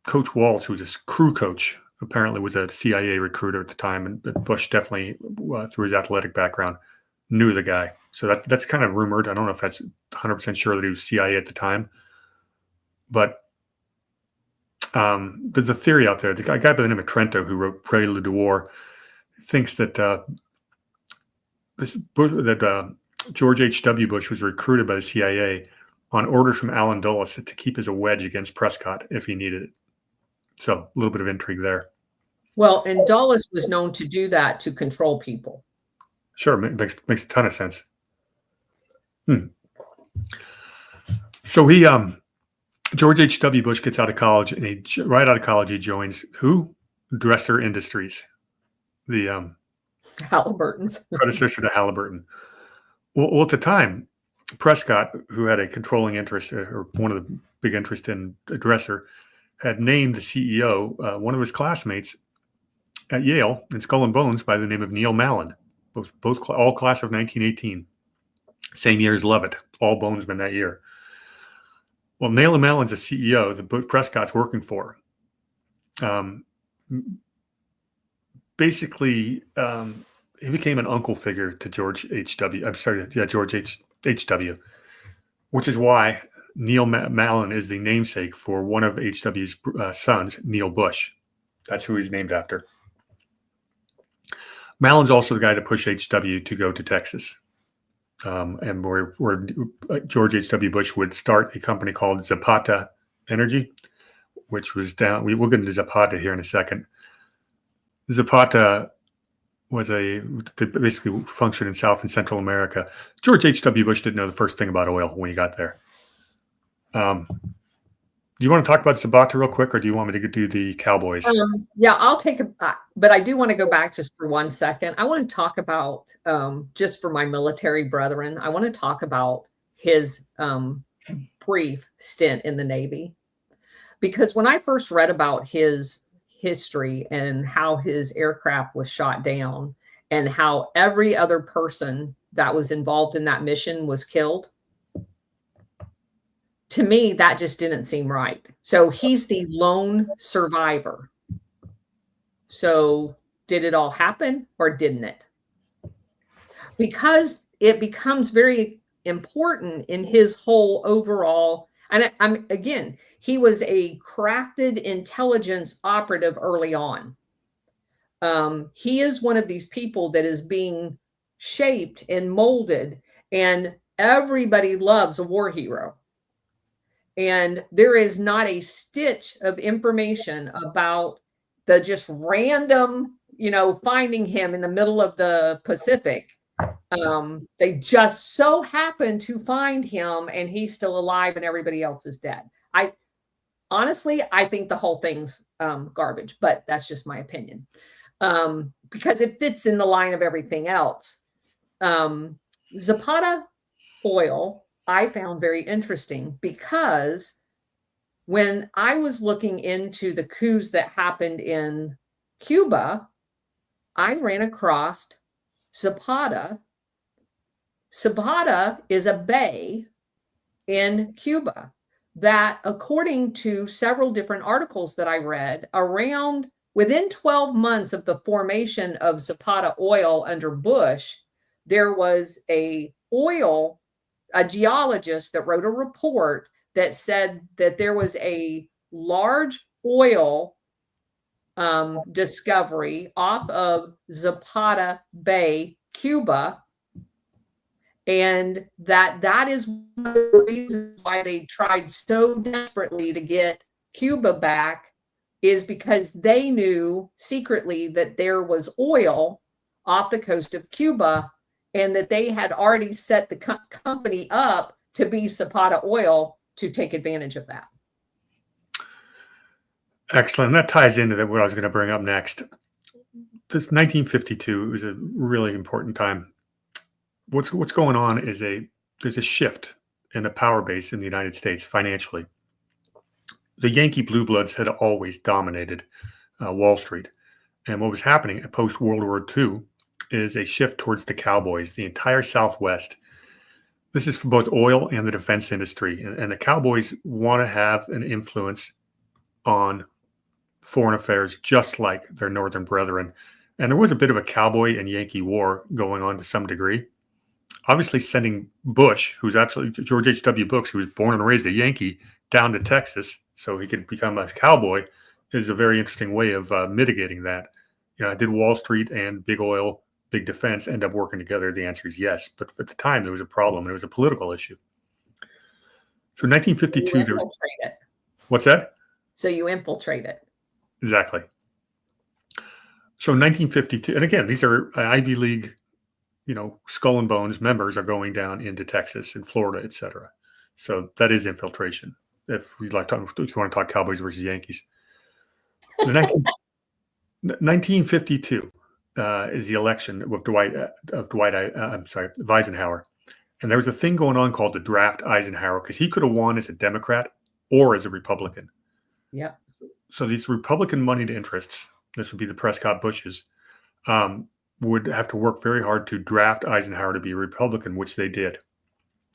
Coach Walsh, who was a crew coach, apparently was a CIA recruiter at the time. And Bush definitely, through his athletic background, knew the guy. So that's kind of rumored. I don't know if that's 100% sure that he was CIA at the time. But there's a theory out there. The guy by the name of Trento, who wrote Prelude to War, thinks that George H.W. Bush was recruited by the CIA on orders from Allen Dulles to keep as a wedge against Prescott if he needed it. So a little bit of intrigue there. Well, and Dulles was known to do that to control people. Sure, makes a ton of sense. So George H.W. Bush gets out of college, and right out of college he joins who? Dresser Industries, the Halliburton's predecessor to Halliburton. Well, at the time, Prescott, who had a controlling interest, or one of the big interests in Dresser, had named the CEO, one of his classmates at Yale in Skull and Bones, by the name of Neil Mallon, all class of 1918, same year as Levitt, all bonesmen that year. Well, Neil Mallon's a CEO that Prescott's working for. Basically, he became an uncle figure to George H.W. George H.W., which is why Neil Mallon is the namesake for one of H.W.'s sons, Neil Bush. That's who he's named after. Mallon's also the guy to push H.W. to go to Texas. and where George H.W. Bush would start a company called Zapata Energy, which was down. We'll get into Zapata here in a second. Zapata was basically functioned in South and Central America. George H.W. Bush didn't know the first thing about oil when he got there. Do you want to talk about Zapata real quick, or do you want me to do the Cowboys? Yeah, I'll take it back, but I do want to go back just for 1 second. I want to talk about, just for my military brethren, I want to talk about his brief stint in the Navy. Because when I first read about his history and how his aircraft was shot down and how every other person that was involved in that mission was killed, to me, that just didn't seem right. So he's the lone survivor. So did it all happen or didn't it? Because it becomes very important in his whole overall, and I'm again, he was a crafted intelligence operative early on. He is one of these people that is being shaped and molded, and everybody loves a war hero. And there is not a stitch of information about the just random, finding him in the middle of the Pacific. They just so happen to find him and he's still alive and everybody else is dead. Honestly, I think the whole thing's garbage, but that's just my opinion. Because it fits in the line of everything else. Zapata oil, I found very interesting because when I was looking into the coups that happened in Cuba, I ran across Zapata. Zapata is a bay in Cuba that, according to several different articles that I read, within 12 months of the formation of Zapata oil under Bush, there was a geologist that wrote a report that said that there was a large oil discovery off of Zapata Bay, Cuba, and that is one of the reasons why they tried so desperately to get Cuba back, is because they knew secretly that there was oil off the coast of Cuba, and that they had already set the company up to be Zapata Oil to take advantage of that. Excellent. That ties into what I was going to bring up next. This 1952 was a really important time. What's going on is there's a shift in the power base in the United States financially. The Yankee Blue Bloods had always dominated Wall Street. And what was happening post World War II is a shift towards the Cowboys, the entire Southwest. This is for both oil and the defense industry. And the Cowboys want to have an influence on foreign affairs, just like their northern brethren. And there was a bit of a cowboy and Yankee war going on to some degree. Obviously, sending Bush, who's absolutely George H.W. Bush, who was born and raised a Yankee, down to Texas so he could become a cowboy, is a very interesting way of mitigating that. Did Wall Street and big oil, big defense end up working together? The answer is yes. But at the time, there was a problem, and it was a political issue. So 1952, there was... What's that? So you infiltrate it. Exactly. So 1952, and again, these are Ivy League, skull and bones members are going down into Texas and Florida, et cetera. So that is infiltration. If you want to talk Cowboys versus Yankees. 1952 is the election of Eisenhower. And there was a thing going on called the draft Eisenhower, because he could have won as a Democrat or as a Republican. Yeah. So these Republican moneyed interests, this would be the Prescott Bushes, would have to work very hard to draft Eisenhower to be a Republican, which they did.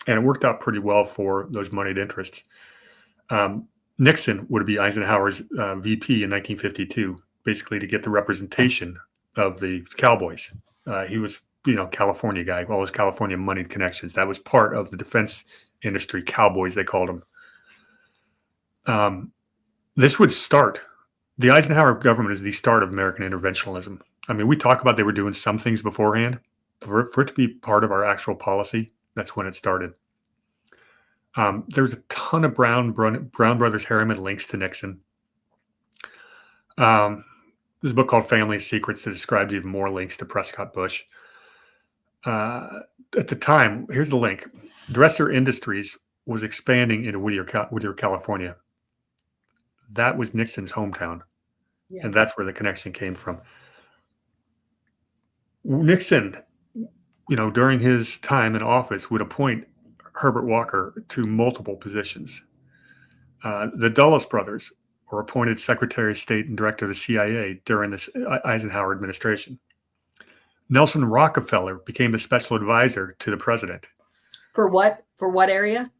And it worked out pretty well for those moneyed interests. Nixon would be Eisenhower's VP in 1952, basically to get the representation of the Cowboys. He was, California guy, all his California moneyed connections. That was part of the defense industry, Cowboys, they called them. This would start. The Eisenhower government is the start of American interventionism. I mean, we talk about they were doing some things beforehand. For it to be part of our actual policy, That's when it started. There's a ton of Brown Brothers Harriman links to Nixon. There's a book called Family Secrets that describes even more links to Prescott Bush. At the time, here's the link. Dresser Industries was expanding into Whittier, California. That was Nixon's hometown. Yes. And that's where the connection came from. Nixon, during his time in office, would appoint Herbert Walker to multiple positions. The Dulles brothers were appointed Secretary of State and Director of the CIA during the Eisenhower administration. Nelson Rockefeller became a special advisor to the president. For what? For what area?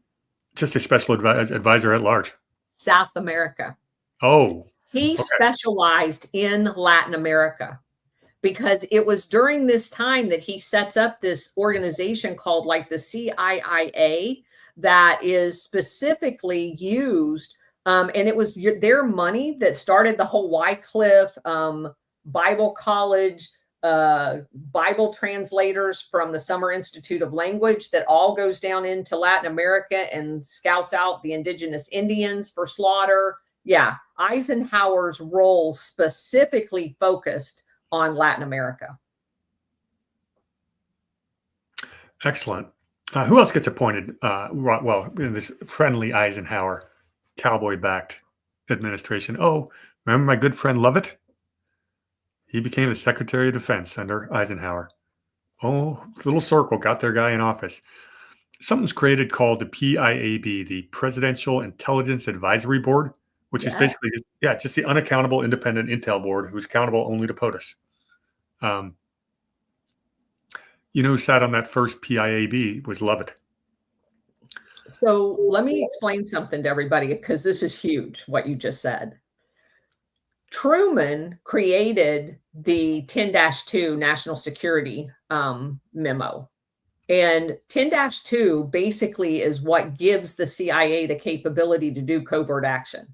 Just a special advisor at large. South America. Oh. He specialized in Latin America because it was during this time that he sets up this organization called like the CIIA that is specifically used. And it was their money that started the whole Wycliffe Bible College, Bible translators from the Summer Institute of Language that all goes down into Latin America and scouts out the indigenous Indians for slaughter. Yeah, Eisenhower's role specifically focused on Latin America. Excellent. Who else gets appointed? Well, in this friendly Eisenhower cowboy-backed administration. Oh, remember my good friend Lovett? He became the Secretary of Defense under Eisenhower. Oh, little circle got their guy in office. Something's created called the PIAB, the Presidential Intelligence Advisory Board, which is basically just the unaccountable independent intel board who's accountable only to POTUS. Who sat on that first PIAB was Lovett. So let me explain something to everybody because this is huge, what you just said. Truman created the 10-2 National Security memo. And 10-2 basically is what gives the CIA the capability to do covert action.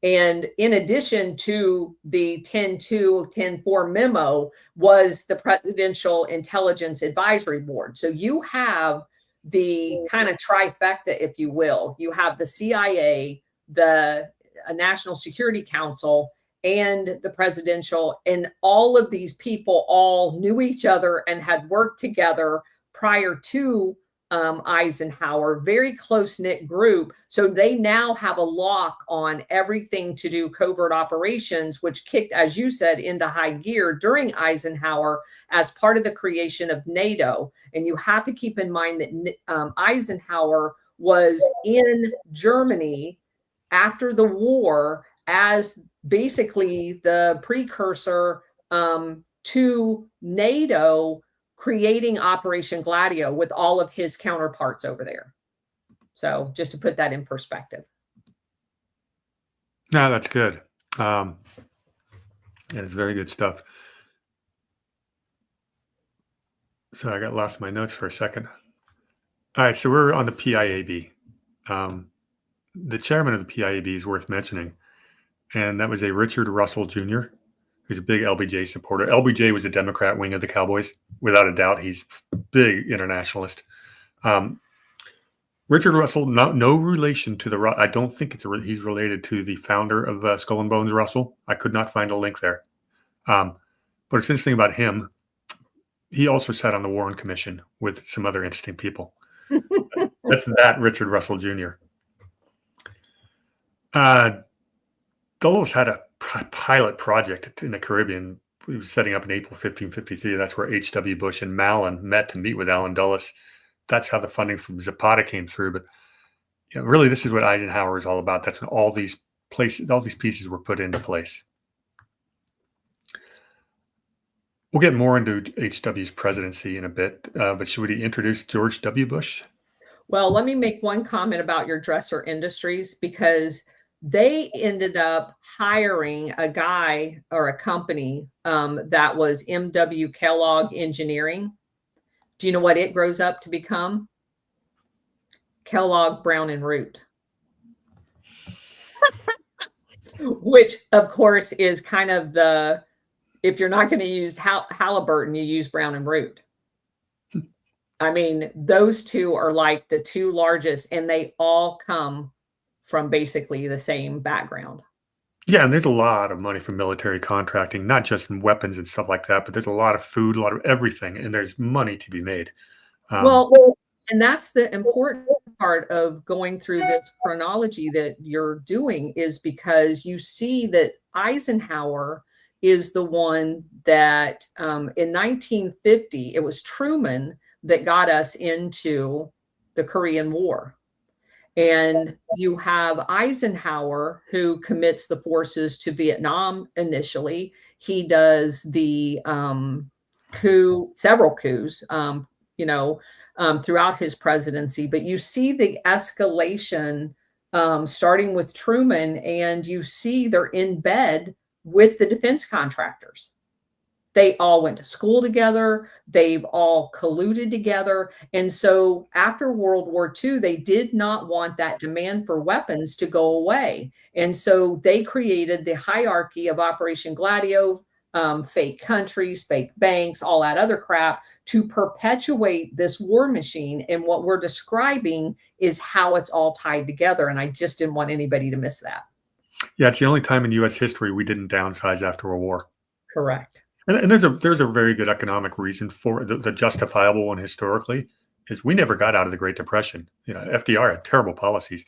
And in addition to the 10-2, 10-4 memo was the Presidential Intelligence Advisory Board. So you have the kind of trifecta, if you will. You have the CIA, the National Security Council, and the presidential, and all of these people all knew each other and had worked together prior to Eisenhower, very close-knit group. So they now have a lock on everything to do covert operations, which kicked, as you said, into high gear during Eisenhower as part of the creation of NATO. And you have to keep in mind that Eisenhower was in Germany after the war as basically the precursor to NATO creating Operation Gladio with all of his counterparts over there. So just to put that in perspective. No, that's good. It's very good stuff. So I got lost in my notes for a second. All right, so we're on the PIAB. The chairman of the PIAB is worth mentioning, and that was a Richard Russell Jr., who's a big LBJ supporter. LBJ was a Democrat wing of the Cowboys. Without a doubt, he's a big internationalist. Richard Russell, no relation to the, I don't think he's related to the founder of Skull and Bones Russell. I could not find a link there. But it's interesting about him. He also sat on the Warren Commission with some other interesting people. That's that Richard Russell Jr. Dulles had a pilot project in the Caribbean. He was setting up in April 1553. That's where H.W. Bush and Mallon met to meet with Allen Dulles. That's how the funding from Zapata came through. But really, this is what Eisenhower is all about. That's when all these pieces were put into place. We'll get more into H.W.'s presidency in a bit, but should we introduce George W. Bush? Well, let me make one comment about your Dresser Industries, because they ended up hiring a guy or a company that was M.W. Kellogg Engineering. Do you know what it grows up to become? Kellogg Brown and Root. Which, of course, is kind of if you're not going to use Halliburton, you use Brown and Root. I mean, those two are like the two largest, and they all come from basically the same background. Yeah, and there's a lot of money from military contracting, not just in weapons and stuff like that, but there's a lot of food, a lot of everything, and there's money to be made. Um, Well, and that's the important part of going through this chronology that you're doing, is because you see that Eisenhower is the one that in 1950, it was Truman that got us into the Korean War. And you have Eisenhower, who commits the forces to Vietnam initially. He does the several coups, throughout his presidency. But you see the escalation starting with Truman, and you see they're in bed with the defense contractors. They all went to school together. They've all colluded together. And so after World War II, they did not want that demand for weapons to go away. And so they created the hierarchy of Operation Gladio, fake countries, fake banks, all that other crap to perpetuate this war machine. And what we're describing is how it's all tied together. And I just didn't want anybody to miss that. yeah, it's the only time in U.S. history we didn't downsize after a war. Correct. And there's a very good economic reason for the justifiable one historically is we never got out of the Great Depression. FDR had terrible policies.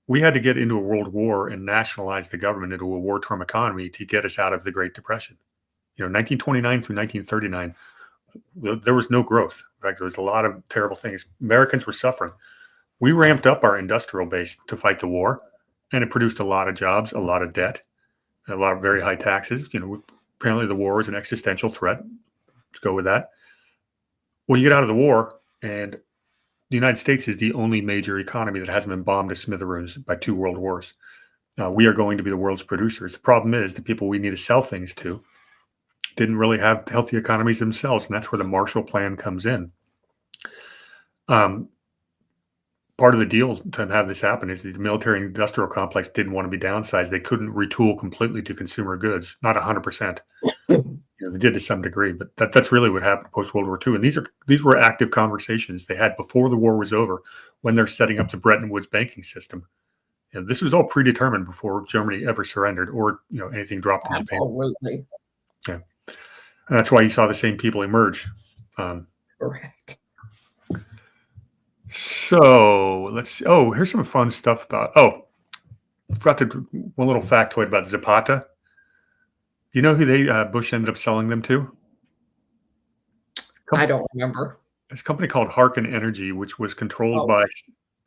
We had to get into a world war and nationalize the government into a war-torn economy to get us out of the Great Depression. 1929 through 1939, there was no growth. In fact, there was a lot of terrible things. Americans were suffering. We ramped up our industrial base to fight the war, and it produced a lot of jobs, a lot of debt, a lot of very high taxes. Apparently the war is an existential threat. Let's go with that. Well, you get out of the war, and the United States is the only major economy that hasn't been bombed to smithereens by 2 world wars. We are going to be the world's producers. The problem is the people we need to sell things to didn't really have healthy economies themselves, and that's where the Marshall Plan comes in. Part of the deal to have this happen is the military industrial complex didn't want to be downsized. They couldn't retool completely to consumer goods, not 100%. They did to some degree, but that's really what happened post World War II. And these were active conversations they had before the war was over, when they're setting up the Bretton Woods banking system. This was all predetermined before Germany ever surrendered or anything dropped in Japan. Absolutely. Yeah, and that's why you saw the same people emerge. Correct. So let's see. Oh, here's some fun stuff about. Oh, I forgot one little factoid about Zapata. Do you know who Bush ended up selling them to? I don't remember. It's a company called Harkin Energy, which was controlled by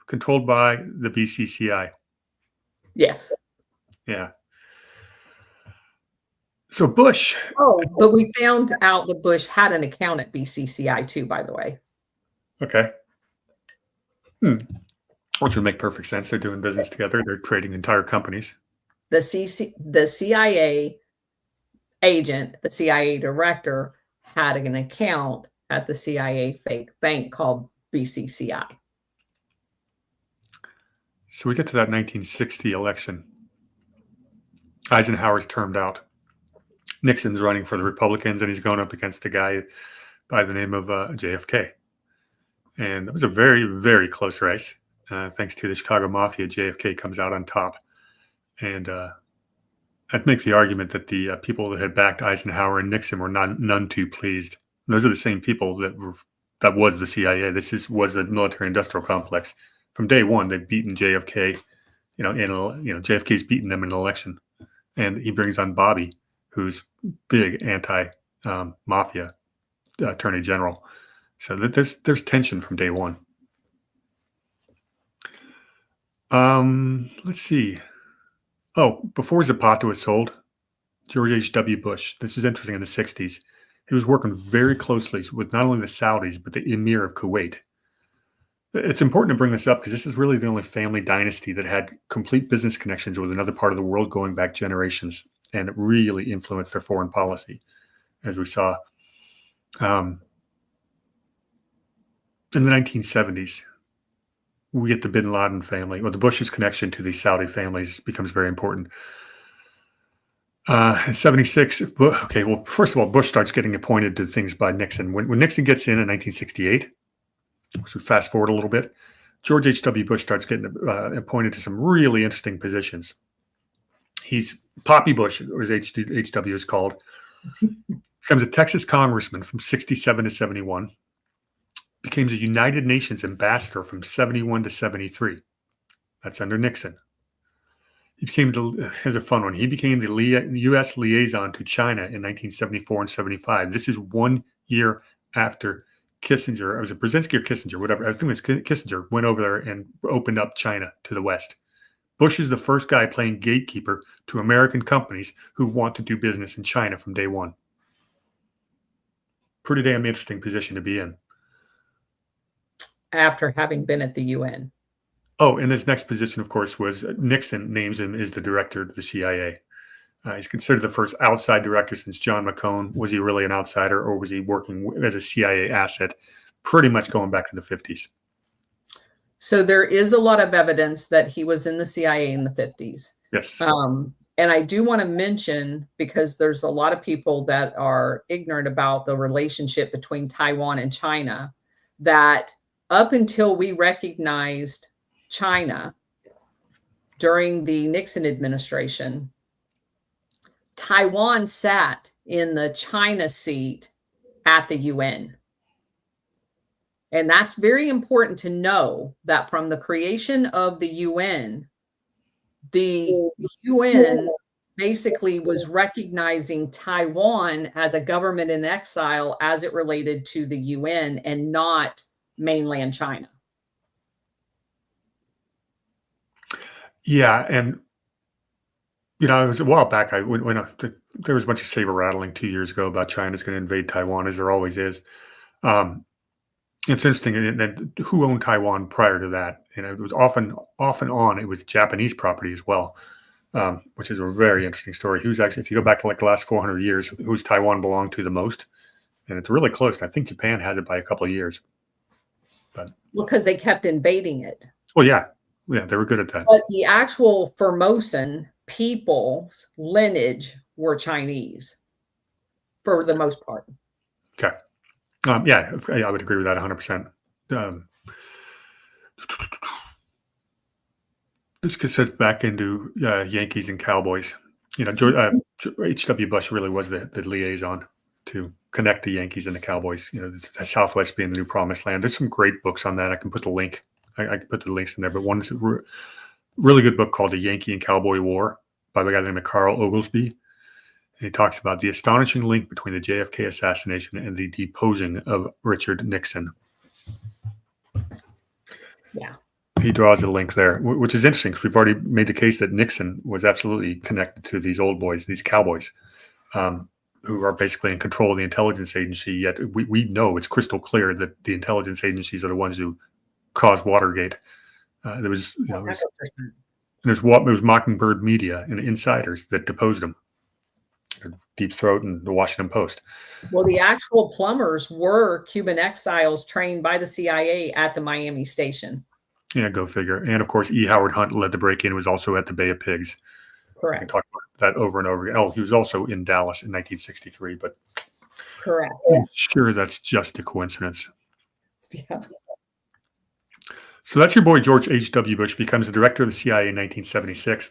the BCCI. Yes. Yeah. So Bush. Oh, but we found out that Bush had an account at BCCI too, by the way. Okay. Which would make perfect sense. They're doing business together. They're trading entire companies. The CIA agent, the CIA director, had an account at the CIA fake bank called BCCI. So we get to that 1960 election. Eisenhower's termed out. Nixon's running for the Republicans, and he's going up against a guy by the name of JFK. And it was a very, very close race. Thanks to the Chicago Mafia, JFK comes out on top. And I'd make the argument that the people that had backed Eisenhower and Nixon were none too pleased. And those are the same people that was the CIA. Was the military-industrial complex. From day one, they've beaten JFK. JFK's beaten them in an election. And he brings on Bobby, who's big anti-mafia attorney general. So there's tension from day one. Let's see. Oh, before Zapata was sold, George H.W. Bush, this is interesting, in the 60s, he was working very closely with not only the Saudis, but the Emir of Kuwait. It's important to bring this up because this is really the only family dynasty that had complete business connections with another part of the world going back generations, and it really influenced their foreign policy, as we saw. In the 1970s, we get the bin Laden family. Well, the Bush's connection to the Saudi families becomes very important. In 76, okay, well, first of all, Bush starts getting appointed to things by Nixon. When Nixon gets in 1968, So fast forward a little bit. George H.W. Bush starts getting appointed to some really interesting positions. He's Poppy Bush, or as H.W. is called, becomes a Texas congressman from 67 to 71, becomes a United Nations ambassador from 71 to 73. That's under Nixon. He became here's a fun one. He became the U.S. liaison to China in 1974 and 75. This is 1 year after Kissinger, or was it Brzezinski or Kissinger, whatever. I think it was Kissinger, went over there and opened up China to the West. Bush is the first guy playing gatekeeper to American companies who want to do business in China from day one. Pretty damn interesting position to be in. After having been at the UN. Oh, and his next position, of course, was Nixon names him as the director of the CIA. He's considered the first outside director since John McCone. Was he really an outsider, or was he working as a CIA asset? Pretty much going back to the 50s. So there is a lot of evidence that he was in the CIA in the 50s. Yes. And I do want to mention, because there's a lot of people that are ignorant about the relationship between Taiwan and China, that up until we recognized China during the Nixon administration, Taiwan sat in the China seat at the UN. And that's very important to know, that from the creation of the UN basically was recognizing Taiwan as a government in exile as it related to the UN, and not mainland China. Yeah, and it was a while back. There was a bunch of saber rattling 2 years ago about China's going to invade Taiwan, as there always is. It's interesting, and who owned Taiwan prior to that? And it was off and on. It was Japanese property as well, which is a very interesting story. Who's actually, if you go back to like the last 400 years, who's Taiwan belonged to the most? And it's really close. I think Japan had it by a couple of years. But because they kept invading it. Well, yeah, they were good at that. But the actual Formosan people's lineage were Chinese for the most part. Okay. Yeah, I would agree with that 100%. This gets us back into Yankees and Cowboys. H.W. Bush really was the liaison to connect the Yankees and the Cowboys. The Southwest being the new promised land. There's some great books on that. I can put the link. I can put the links in there. But one is a really good book called The Yankee and Cowboy War by a guy named Carl Oglesby. And he talks about the astonishing link between the JFK assassination and the deposing of Richard Nixon. Yeah. He draws a link there, which is interesting because we've already made the case that Nixon was absolutely connected to these old boys, these cowboys, who are basically in control of the intelligence agency. Yet we know it's crystal clear that the intelligence agencies are the ones who caused Watergate. It was Mockingbird Media and insiders that deposed him. Deep Throat and the Washington Post. Well, the actual plumbers were Cuban exiles trained by the CIA at the Miami station. Yeah, go figure. And of course, E. Howard Hunt led the break-in, was also at the Bay of Pigs. Correct. We talked about that over and over again. Oh, he was also in Dallas in 1963, but correct. I'm sure that's just a coincidence. Yeah. So that's your boy George H.W. Bush becomes the director of the CIA in 1976.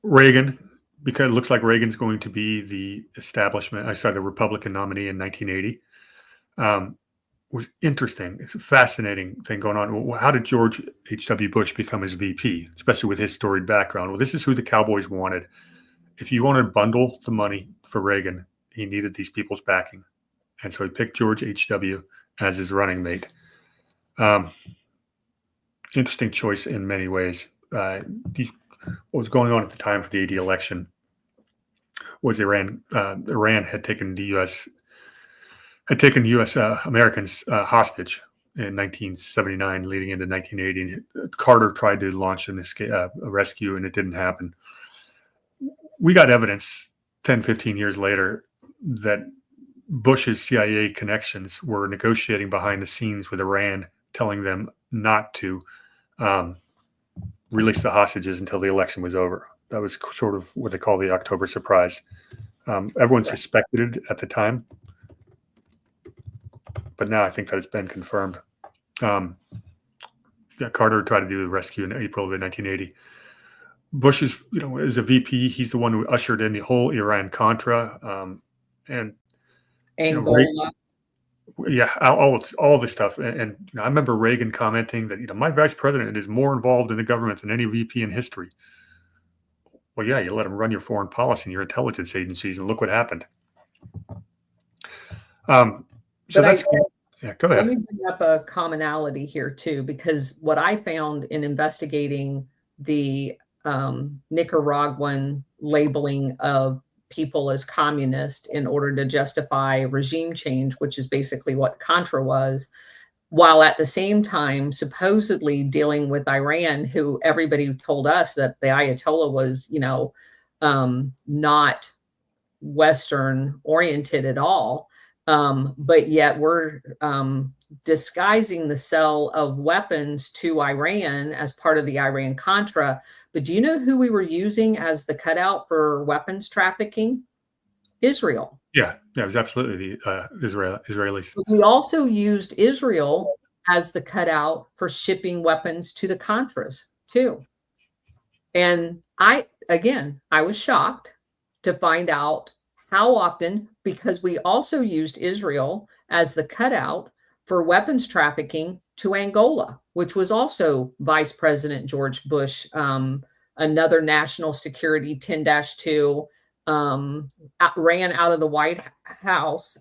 Reagan, because it looks like Reagan's going to be the the Republican nominee in 1980. Was interesting. It's a fascinating thing going on. How did George H.W. Bush become his VP, especially with his storied background? Well, this is who the Cowboys wanted. If you wanted to bundle the money for Reagan, he needed these people's backing. And so he picked George H.W. as his running mate. Interesting choice in many ways. What was going on at the time for the 80 election was Iran had taken the U.S. Americans hostage in 1979, leading into 1980. Carter tried to launch a rescue, and it didn't happen. We got evidence 10, 15 years later that Bush's CIA connections were negotiating behind the scenes with Iran, telling them not to release the hostages until the election was over. That was sort of what they call the October surprise. Everyone suspected it at the time, but now I think that it's been confirmed. Um, yeah, Carter tried to do the rescue in April of 1980. Bush is, as a VP, he's the one who ushered in the whole Iran-Contra, and Angola. yeah, all this stuff. And I remember Reagan commenting that my vice president is more involved in the government than any VP in history. Well, yeah, you let him run your foreign policy and your intelligence agencies, and look what happened. So But yeah. Go let ahead. me bring up a commonality here too, because what I found in investigating the Nicaraguan labeling of people as communist in order to justify regime change, which is basically what Contra was, while at the same time supposedly dealing with Iran, who everybody told us that the Ayatollah was, not Western oriented at all. But yet we're disguising the sale of weapons to Iran as part of the Iran Contra. But do you know who we were using as the cutout for weapons trafficking? Israel. Yeah, it was absolutely the Israelis. We also used Israel as the cutout for shipping weapons to the Contras too. And I was shocked to find out how often, because we also used Israel as the cutout for weapons trafficking to Angola, which was also Vice President George Bush, another national security 10-2, ran out of the White House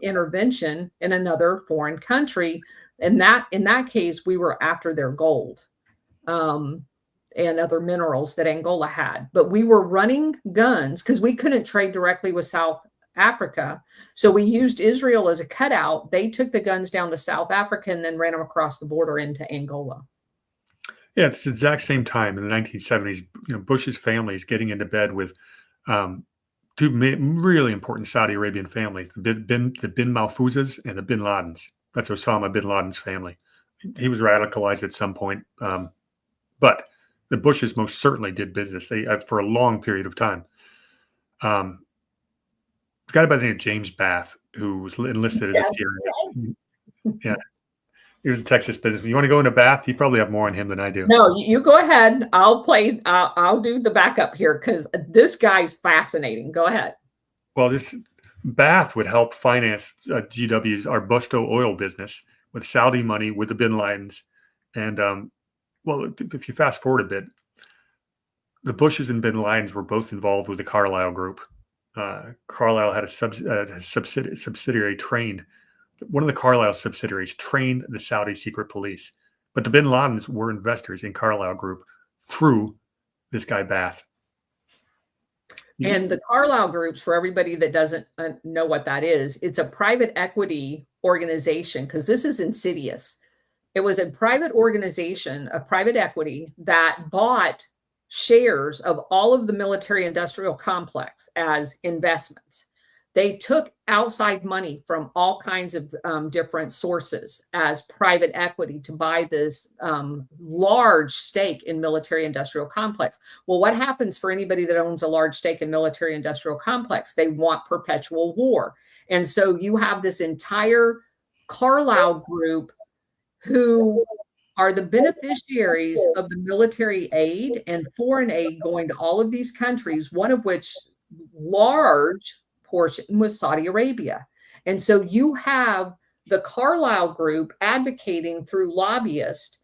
intervention in another foreign country. And in that case, we were after their gold. And other minerals that Angola had. But we were running guns because we couldn't trade directly with South Africa. So we used Israel as a cutout. They took the guns down to South Africa and then ran them across the border into Angola. Yeah, it's the exact same time in the 1970s. Bush's family is getting into bed with two really important Saudi Arabian families: the Bin Mahfouzes and the Bin Ladens. That's Osama bin Laden's family. He was radicalized at some point, but the Bushes most certainly did business. They for a long period of time. A guy by the name of James Bath, who was enlisted as a series. Yeah, he was a Texas businessman. You want to go into Bath? You probably have more on him than I do. No, you go ahead. I'll do the backup here because this guy's fascinating. Go ahead. Well, this Bath would help finance GW's Arbusto oil business with Saudi money, with the Bin Ladens, and well, if you fast forward a bit, the Bushes and Bin Ladens were both involved with the Carlyle Group. Carlyle had a subsidiary trained. One of the Carlyle subsidiaries trained the Saudi secret police. But the Bin Ladens were investors in Carlyle Group through this guy, Bath. And the Carlyle Groups, for everybody that doesn't know what that is, it's a private equity organization because this is insidious. It was a private organization, a private equity that bought shares of all of the military industrial complex as investments. They took outside money from all kinds of different sources as private equity to buy this large stake in military industrial complex. Well, what happens for anybody that owns a large stake in military industrial complex? They want perpetual war. And so you have this entire Carlyle Group who are the beneficiaries of the military aid and foreign aid going to all of these countries, one of which large portion was Saudi Arabia. And so you have the Carlyle Group advocating through lobbyists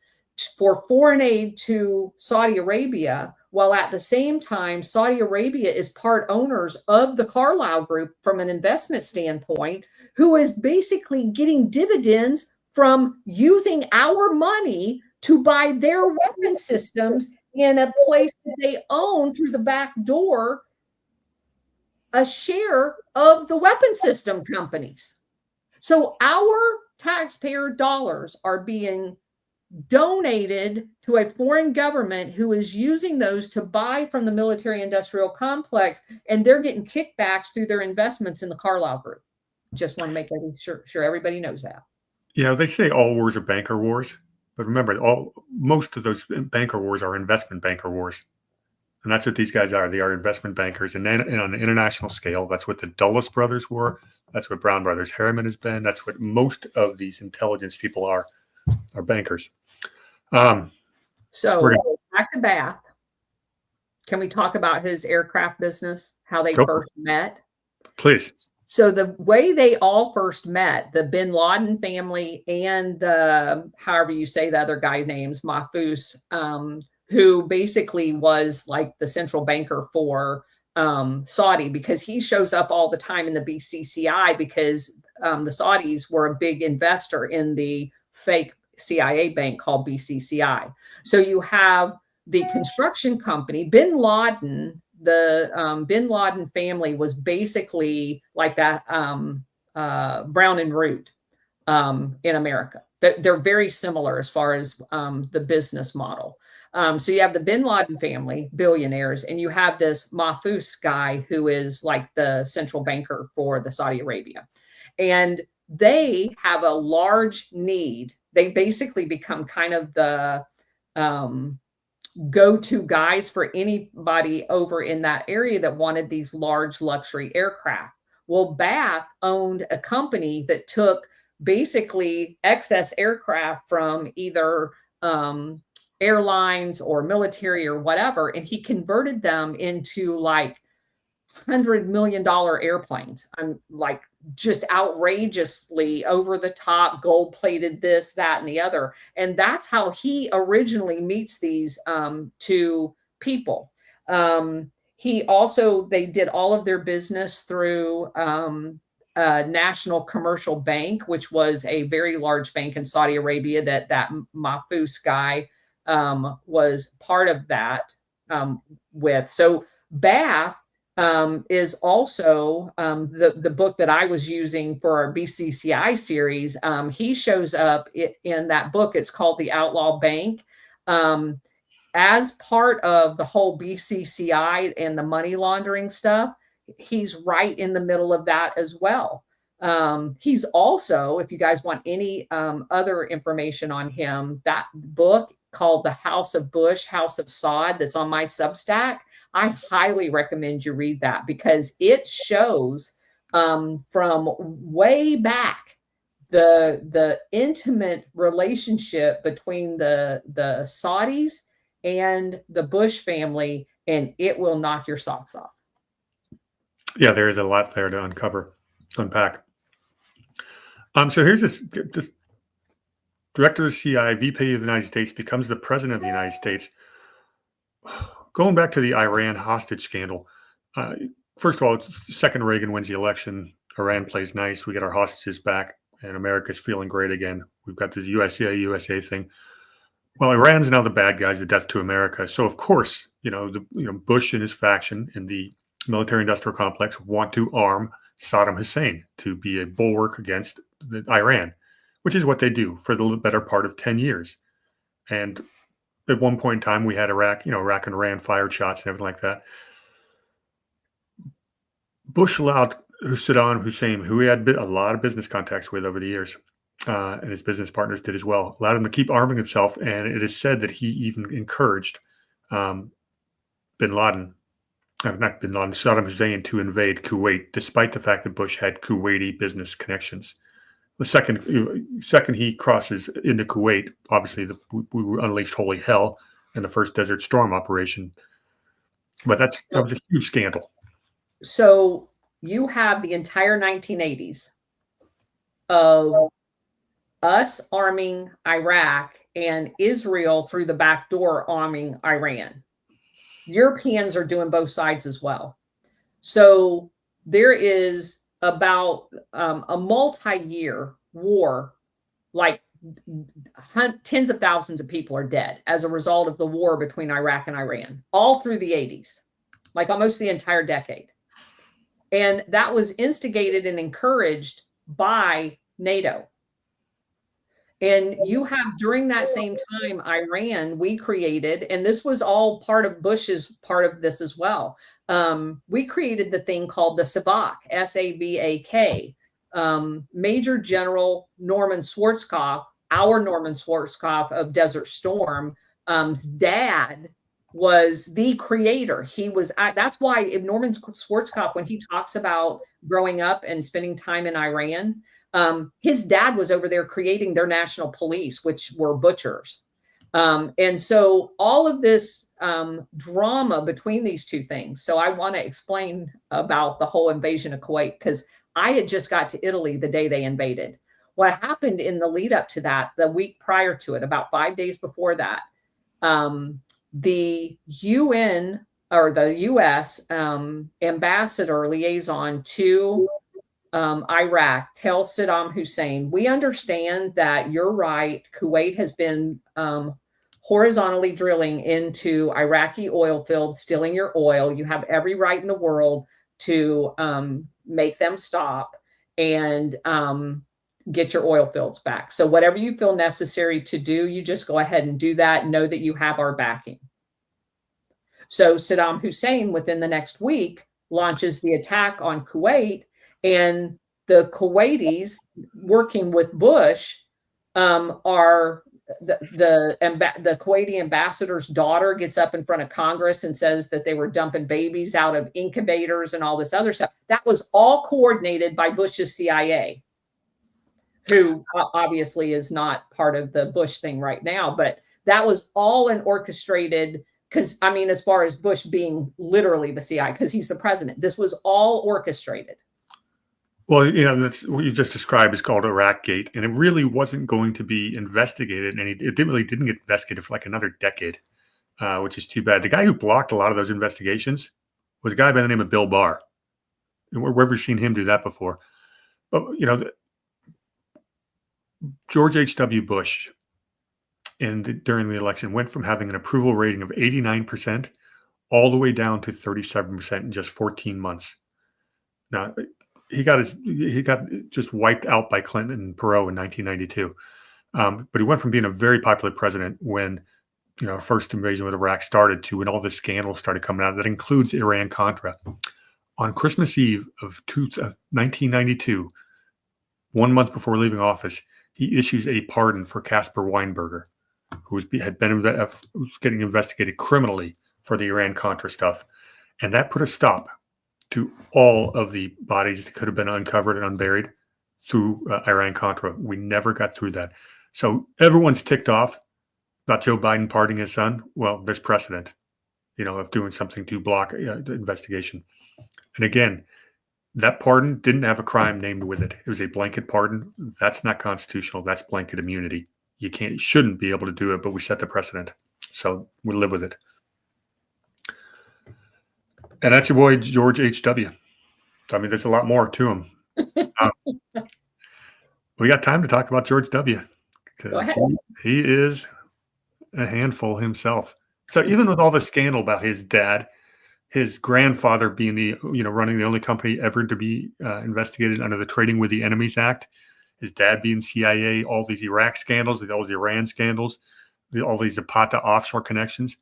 for foreign aid to Saudi Arabia, while at the same time, Saudi Arabia is part owners of the Carlyle Group from an investment standpoint, who is basically getting dividends from using our money to buy their weapon systems in a place that they own through the back door, a share of the weapon system companies. So our taxpayer dollars are being donated to a foreign government who is using those to buy from the military industrial complex, and they're getting kickbacks through their investments in the Carlyle Group. Just want to make sure everybody knows that. Yeah, they say all wars are banker wars, but remember, most of those banker wars are investment banker wars. And that's what these guys are. They are investment bankers. And then on an international scale, that's what the Dulles brothers were. That's what Brown Brothers Harriman has been. That's what most of these intelligence people are bankers. So back to Bath. Can we talk about his aircraft business, how they first met? Please. So the way they all first met, the Bin Laden family and the, however you say the other guy names, Mahfouz, who basically was like the central banker for Saudi, because he shows up all the time in the BCCI because the Saudis were a big investor in the fake CIA bank called BCCI. So you have the construction company, Bin Laden. The Bin Laden family was basically like that Brown and Root in America. They're very similar as far as the business model. So you have the Bin Laden family, billionaires, and you have this Mahfouz guy who is like the central banker for the Saudi Arabia. And they have a large need. They basically become kind of the go-to guys for anybody over in that area that wanted these large luxury aircraft. Well, Bath owned a company that took basically excess aircraft from either airlines or military or whatever, and he converted them into like $100 million airplanes. I'm like just outrageously over the top, gold plated, this, that, and the other. And that's how he originally meets these two people. They did all of their business through National Commercial Bank, which was a very large bank in Saudi Arabia that Mahfouz guy was part of that with. So Bath is also the book that I was using for our BCCI series. He shows up in that book. It's called The Outlaw Bank. As part of the whole BCCI and the money laundering stuff, he's right in the middle of that as well. He's also, if you guys want any other information on him, that book called The House of Bush, House of Saud, that's on my Substack, I highly recommend you read that because it shows from way back the intimate relationship between the Saudis and the Bush family, and it will knock your socks off. Yeah, there is a lot there to unpack. So here's this director of the CIA, VP of the United States, becomes the president of the United States. Going back to the Iran hostage scandal, first of all, second Reagan wins the election. Iran plays nice. We get our hostages back, and America's feeling great again. We've got this USA thing. Well, Iran's now the bad guys, the death to America. So, of course, Bush and his faction in the military-industrial complex want to arm Saddam Hussein to be a bulwark against Iran, which is what they do for the better part of 10 years. And at one point in time, we had Iraq, Iraq and Iran fired shots and everything like that. Bush allowed Saddam Hussein, who he had a lot of business contacts with over the years, and his business partners did as well, allowed him to keep arming himself. And it is said that he even encouraged Saddam Hussein to invade Kuwait, despite the fact that Bush had Kuwaiti business connections. The second he crosses into Kuwait, obviously we unleashed holy hell in the first Desert Storm operation. But that was a huge scandal. So you have the entire 1980s of us arming Iraq and Israel through the back door arming Iran. Europeans are doing both sides as well. So there is about a multi-year war, like tens of thousands of people are dead as a result of the war between Iraq and Iran, all through the 80s, like almost the entire decade. And that was instigated and encouraged by NATO. And you have, during that same time, Iran, we created, and this was all part of Bush's part of this as well. We created the thing called the SAVAK, SAVAK. Major General Norman Schwarzkopf, our Norman Schwarzkopf of Desert Storm, dad was the creator. He was that's why if Norman Schwarzkopf, when he talks about growing up and spending time in Iran, his dad was over there creating their national police, which were butchers. And so all of this drama between these two things. So I want to explain about the whole invasion of Kuwait, because I had just got to Italy the day they invaded. What happened in the lead up to that, the week prior to it, about 5 days before that, the UN or the US ambassador liaison to Iraq tells Saddam Hussein, we understand that you're right. Kuwait has been horizontally drilling into Iraqi oil fields, stealing your oil. You have every right in the world to make them stop and get your oil fields back. So whatever you feel necessary to do, you just go ahead and do that. Know that you have our backing. So Saddam Hussein, within the next week, launches the attack on Kuwait, and the Kuwaitis, working with Bush, are the Kuwaiti ambassador's daughter gets up in front of Congress and says that they were dumping babies out of incubators and all this other stuff. That was all coordinated by Bush's CIA, who obviously is not part of the Bush thing right now, but that was all an orchestrated, because I mean, as far as Bush being literally the CIA, because he's the president, this was all orchestrated. Well, you know, that's what you just described is called Iraqgate, and it really wasn't going to be investigated, and it really didn't get investigated for like another decade, which is too bad. The guy who blocked a lot of those investigations was a guy by the name of Bill Barr. And we've ever seen him do that before. But, you know, George H.W. Bush during the election went from having an approval rating of 89% all the way down to 37% in just 14 months. Now, he got just wiped out by Clinton and Perot in 1992. But he went from being a very popular president when, you know, first invasion with Iraq started to when all this scandal started coming out. That includes Iran-Contra. On Christmas Eve of 1992, 1 month before leaving office, he issues a pardon for Caspar Weinberger, who was getting investigated criminally for the Iran-Contra stuff. And that put a stop to all of the bodies that could have been uncovered and unburied through Iran-Contra. We never got through that. So everyone's ticked off about Joe Biden pardoning his son. Well, there's precedent, you know, of doing something to block the investigation. And again, that pardon didn't have a crime named with it. It was a blanket pardon. That's not constitutional. That's blanket immunity. You shouldn't be able to do it, but we set the precedent. So we live with it. And that's your boy, George H.W. I mean, there's a lot more to him. We got time to talk about George W. Go ahead. He is a handful himself. So even with all the scandal about his dad, his grandfather being running the only company ever to be investigated under the Trading with the Enemies Act, his dad being CIA, all these Iraq scandals, all these Iran scandals, all these Zapata offshore connections,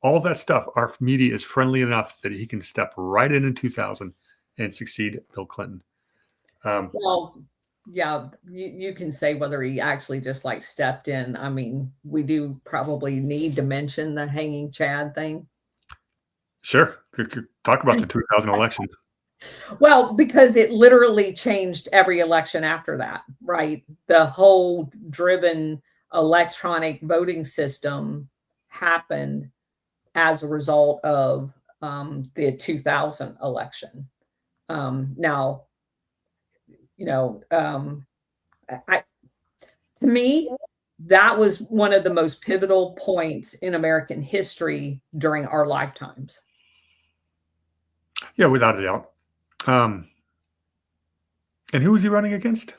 all that stuff, our media is friendly enough that he can step right in 2000 and succeed Bill Clinton. Well, yeah, you can say whether he actually just like stepped in. I mean, we do probably need to mention the hanging Chad thing. Sure. Talk about the 2000 election. Well, because it literally changed every election after that, right? The whole driven electronic voting system happened as a result of the 2000 election. Now, you know, to me, that was one of the most pivotal points in American history during our lifetimes. Yeah, without a doubt. And who was he running against?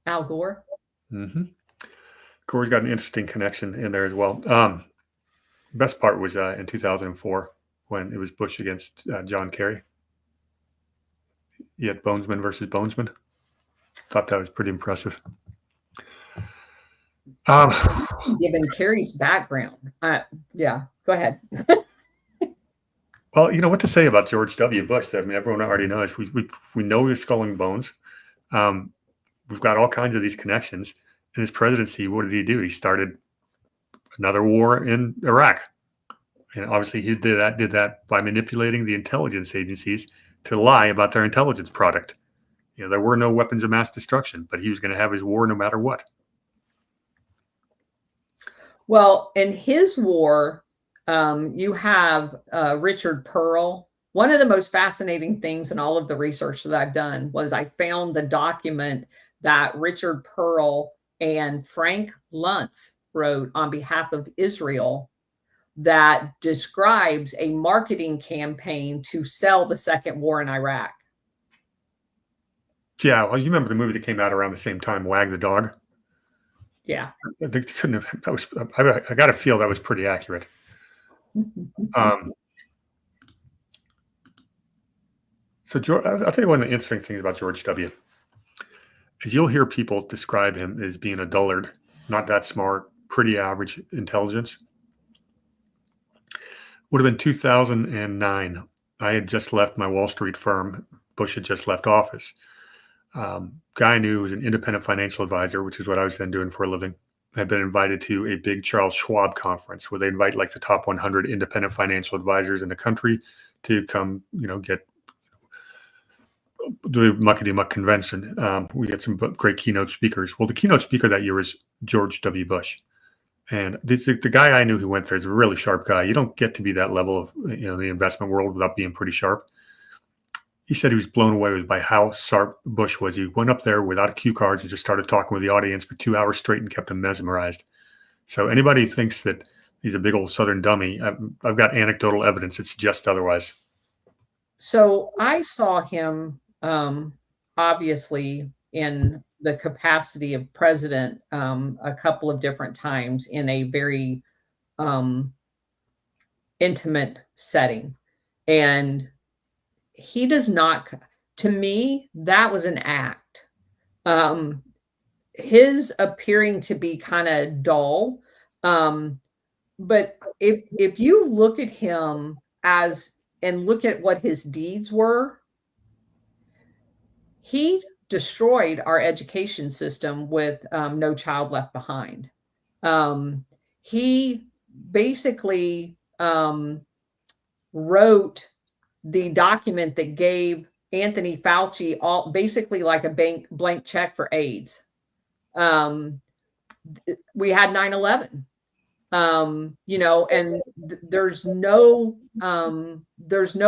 Al Gore. Mm-hmm. Gore's got an interesting connection in there as well. Best part was in 2004 when it was Bush against John Kerry. You had Bonesman versus Bonesman. Thought that was pretty impressive. Given Kerry's background. Yeah, go ahead. Well, you know what to say about George W. Bush. I mean, everyone already knows. We know he's skull and bones. We've got all kinds of these connections. In his presidency, what did he do? He started another war in Iraq. And obviously he did that by manipulating the intelligence agencies to lie about their intelligence product. There were no weapons of mass destruction, but he was going to have his war no matter what. Well, in his war, you have Richard Pearl. One of the most fascinating things in all of the research that I've done was I found the document that Richard Pearl and Frank Luntz wrote on behalf of Israel that describes a marketing campaign to sell the second war in Iraq. Yeah, well, you remember the movie that came out around the same time, Wag the Dog? Yeah. They couldn't have. That was. I got to feel that was pretty accurate. So George, I'll tell you one of the interesting things about George W. is you'll hear people describe him as being a dullard, not that smart, pretty average intelligence. Would have been 2009. I had just left my Wall Street firm. Bush had just left office. Guy I knew was an independent financial advisor, which is what I was then doing for a living. Had been invited to a big Charles Schwab conference where they invite like the top 100 independent financial advisors in the country to come, get the Muckety Muck convention. We had some great keynote speakers. Well, the keynote speaker that year was George W. Bush. And the guy I knew who went there is a really sharp guy. You don't get to be that level of the investment world without being pretty sharp. He said he was blown away by how sharp Bush was. He went up there without cue cards and just started talking with the audience for 2 hours straight and kept them mesmerized. So anybody who thinks that he's a big old Southern dummy, I've got anecdotal evidence that suggests otherwise. So I saw him obviously in the capacity of president a couple of different times in a very intimate setting. And he does not, to me, that was an act. His appearing to be kind of dull. But if you look at him and look at what his deeds were, he destroyed our education system with No Child Left Behind. He basically wrote the document that gave Anthony Fauci basically like a blank check for AIDS. We had 9/11. And there's no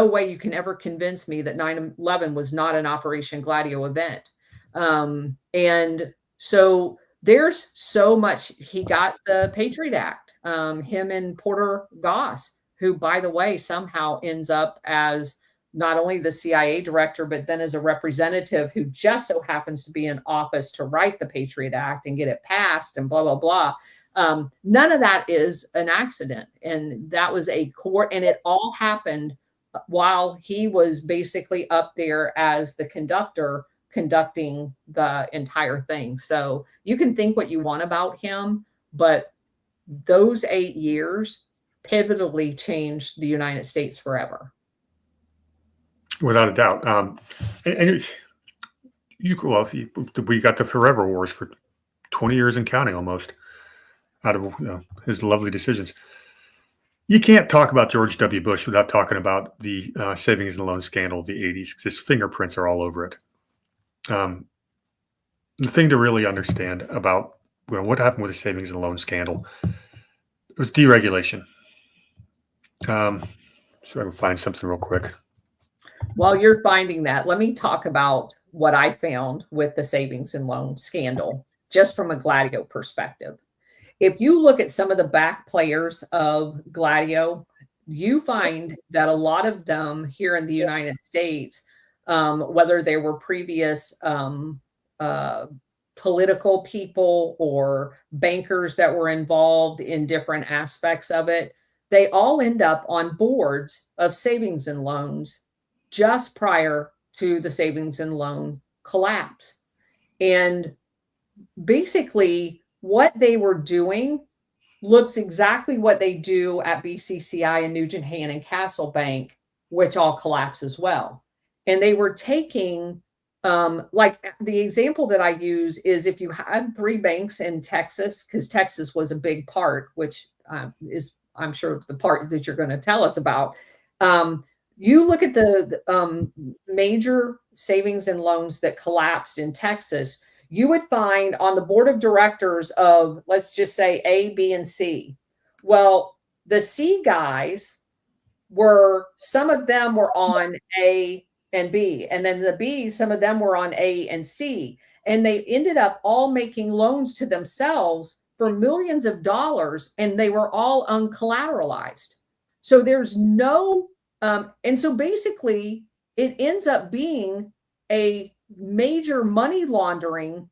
way you can ever convince me that 9/11 was not an Operation Gladio event. And so there's so much. He got the Patriot Act, him and Porter Goss, who, by the way, somehow ends up as not only the CIA director, but then as a representative who just so happens to be in office to write the Patriot Act and get it passed and blah, blah, blah. None of that is an accident. And that was and it all happened while he was basically up there as the conductor conducting the entire thing. So you can think what you want about him, but those 8 years pivotally changed the United States forever. Without a doubt. We got the forever wars for 20 years and counting almost out of his lovely decisions. You can't talk about George W. Bush without talking about the savings and loan scandal of the 80s because his fingerprints are all over it. The thing to really understand about what happened with the savings and loan scandal was deregulation. So I can find something real quick. While you're finding that, let me talk about what I found with the savings and loan scandal, just from a Gladio perspective. If you look at some of the back players of Gladio, you find that a lot of them here in the United States, whether they were previous political people or bankers that were involved in different aspects of it, they all end up on boards of savings and loans just prior to the savings and loan collapse. And basically, what they were doing looks exactly what they do at BCCI and Nugent Han and Castle Bank, which all collapse as well. And they were taking, like the example that I use is if you had 3 banks in Texas, because Texas was a big part, which is I'm sure the part that you're going to tell us about. You look at the major savings and loans that collapsed in Texas, you would find on the board of directors of, let's just say, A, B, and C. Well, the C guys some of them were on A and B, and then the B, some of them were on A and C. And they ended up all making loans to themselves for millions of dollars, and they were all uncollateralized. So there's no, and so basically it ends up being a major money laundering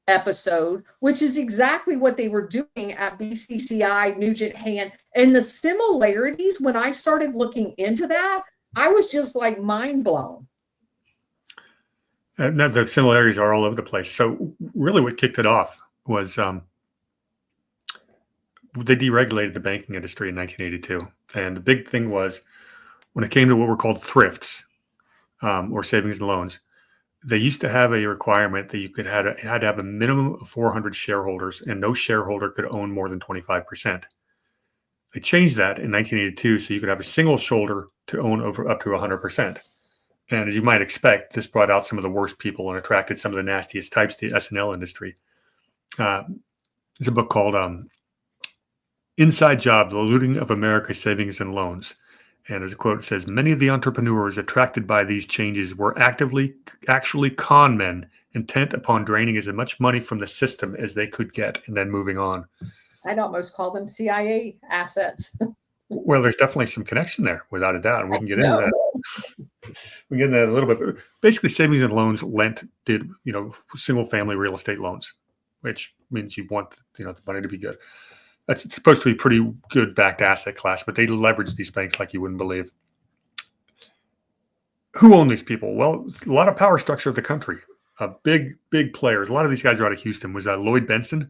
episode, which is exactly what they were doing at BCCI, Nugent Hand. And the similarities, when I started looking into that, I was just like mind blown. And the similarities are all over the place. So really what kicked it off was they deregulated the banking industry in 1982. And the big thing was when it came to what were called thrifts or savings and loans, they used to have a requirement that you had to have a minimum of 400 shareholders, and no shareholder could own more than 25%. They changed that in 1982 so you could have a single shoulder to own up to 100%. And as you might expect, this brought out some of the worst people and attracted some of the nastiest types to the S&L industry. There's a book called Inside Job, The Looting of America's Savings and Loans. And as a quote says, many of the entrepreneurs attracted by these changes were actually con men intent upon draining as much money from the system as they could get and then moving on. I'd almost call them CIA assets. Well, there's definitely some connection there, without a doubt. And we can get into that. We get into that a little bit. Basically, savings and loans did single family real estate loans, which means you want the money to be good. That's supposed to be pretty good backed asset class, but they leverage these banks like you wouldn't believe. Who own these people? Well, a lot of power structure of the country. Big players. A lot of these guys are out of Houston. Was Lloyd Benson,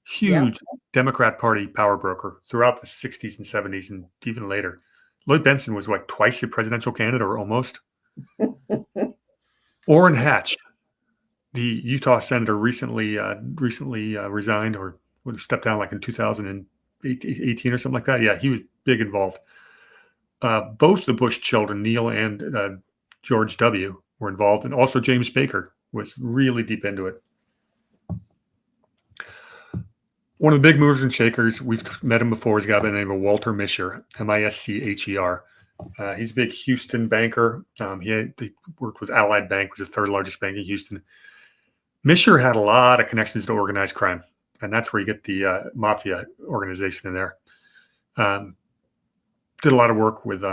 huge Democrat Party power broker throughout the 60s and 70s and even later. Lloyd Benson was twice a presidential candidate or almost. Orrin Hatch, the Utah senator, recently resigned or would have stepped down in 2018 or something like that. Yeah, he was big involved. Both the Bush children, Neil and George W., were involved, and also James Baker was really deep into it. One of the big movers and shakers, we've met him before, is a guy by the name of Walter Mischer, Mischer. He's a big Houston banker. He worked with Allied Bank, which is the third largest bank in Houston. Mischer had a lot of connections to organized crime. And that's where you get the mafia organization in there. Did a lot of work with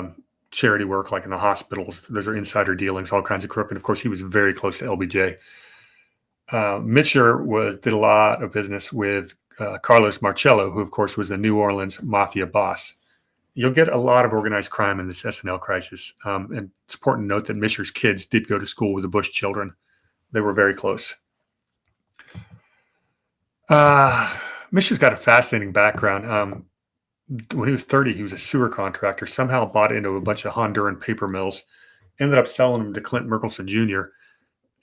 charity work, like in the hospitals. Those are insider dealings, all kinds of crook. And of course, he was very close to LBJ. Mischer did a lot of business with Carlos Marcello, who, of course, was the New Orleans mafia boss. You'll get a lot of organized crime in this S&L crisis. And it's important to note that Mischer's kids did go to school with the Bush children. They were very close. Mischer's got a fascinating background. When he was 30, he was a sewer contractor, somehow bought into a bunch of Honduran paper mills, ended up selling them to Clint Mickelson Jr.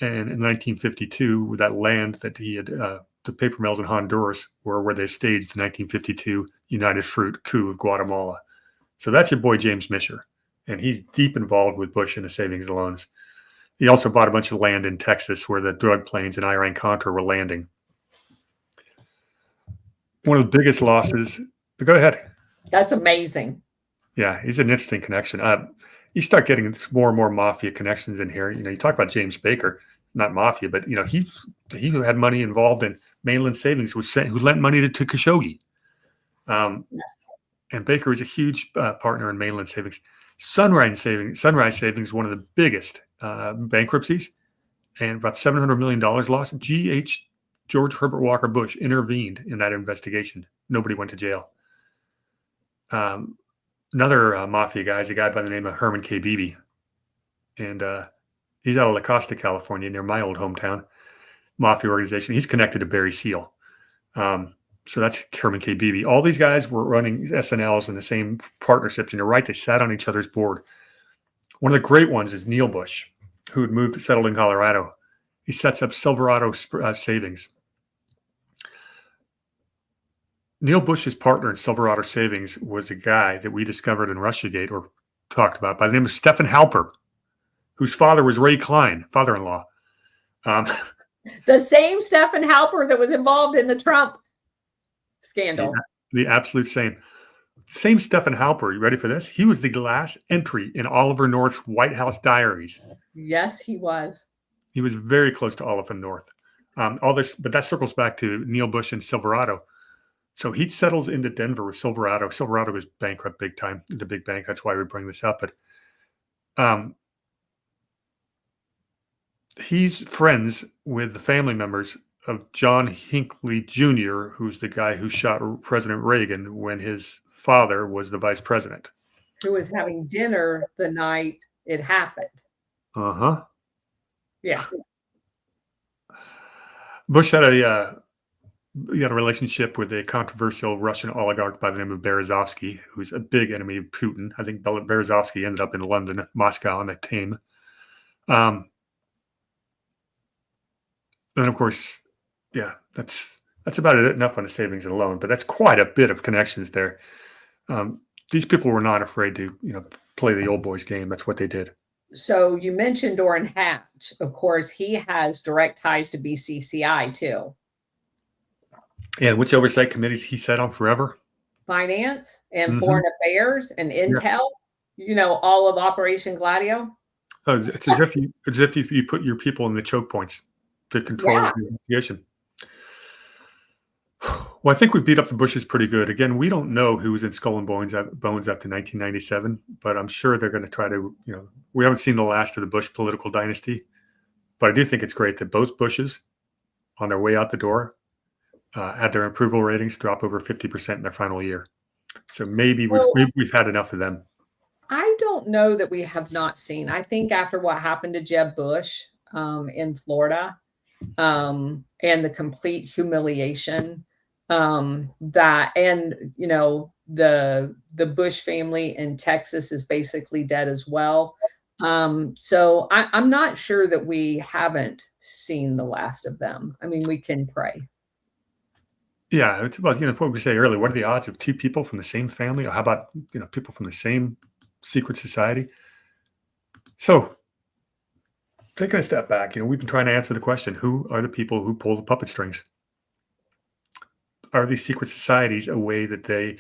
And in 1952, that land that he had, the paper mills in Honduras were where they staged the 1952 United Fruit coup of Guatemala. So that's your boy, James Mischer. And he's deep involved with Bush in the savings and loans. He also bought a bunch of land in Texas where the drug planes in Iran-Contra were landing. One of the biggest losses. Go ahead. That's amazing. Yeah, he's an interesting connection. You start getting more and more mafia connections in here. You talk about James Baker, not mafia, but he had money involved in Mainland Savings, who lent money to Khashoggi. Yes. And Baker was a huge partner in Mainland Savings. Sunrise Savings, one of the biggest bankruptcies, and about $700 million lost. George Herbert Walker Bush intervened in that investigation. Nobody went to jail. Another mafia guy is a guy by the name of Herman K. Beebe. And he's out of La Costa, California, near my old hometown. Mafia organization. He's connected to Barry Seal. So that's Herman K. Beebe. All these guys were running S&Ls in the same partnerships. And you're right, they sat on each other's board. One of the great ones is Neil Bush, who had settled in Colorado. He sets up Silverado Savings. Neil Bush's partner in Silverado Savings was a guy that we discovered in Russiagate or talked about by the name of Stephen Halper, whose father was Ray Klein, father-in-law. Um, The same Stephen Halper that was involved in the Trump the, scandal. the absolute same. Same Stephen Halper. You ready for this? He was the last entry in Oliver North's White House diaries. Yes, he was. He was very close to Oliver North. All this, but that circles back to Neil Bush and Silverado. So he settles into Denver with Silverado. Silverado was bankrupt big time, the big bank. That's why we bring this up. But he's friends with the family members of John Hinckley Jr., who's the guy who shot President Reagan when his father was the vice president. Who was having dinner the night it happened. Uh-huh. Yeah. Bush had a relationship with a controversial Russian oligarch by the name of Berezovsky, who's a big enemy of Putin. I think Berezovsky ended up in London, Moscow on a team. And of course, yeah, that's about it. Enough on the savings and loan, but that's quite a bit of connections there. These people were not afraid to, play the old boys game. That's what they did. So you mentioned Orrin Hatch. Of course, he has direct ties to BCCI too. And which oversight committees he sat on forever? Finance and Foreign Affairs and Intel. Yeah. All of Operation Gladio. Oh, it's as if you put your people in the choke points to control the investigation. Well, I think we beat up the Bushes pretty good. Again, we don't know who was in Skull and Bones after 1997, but I'm sure they're going to try to, we haven't seen the last of the Bush political dynasty, but I do think it's great that both Bushes, on their way out the door, had their approval ratings drop over 50% in their final year. So maybe we've had enough of them. I don't know that we have not seen. I think after what happened to Jeb Bush in Florida and the complete humiliation that, and the Bush family in Texas is basically dead as well. So I'm not sure that we haven't seen the last of them. I mean, we can pray. Yeah, it's about, what we say earlier. What are the odds of two people from the same family, or how about people from the same secret society? So, taking a step back, we've been trying to answer the question: who are the people who pull the puppet strings? Are these secret societies a way that they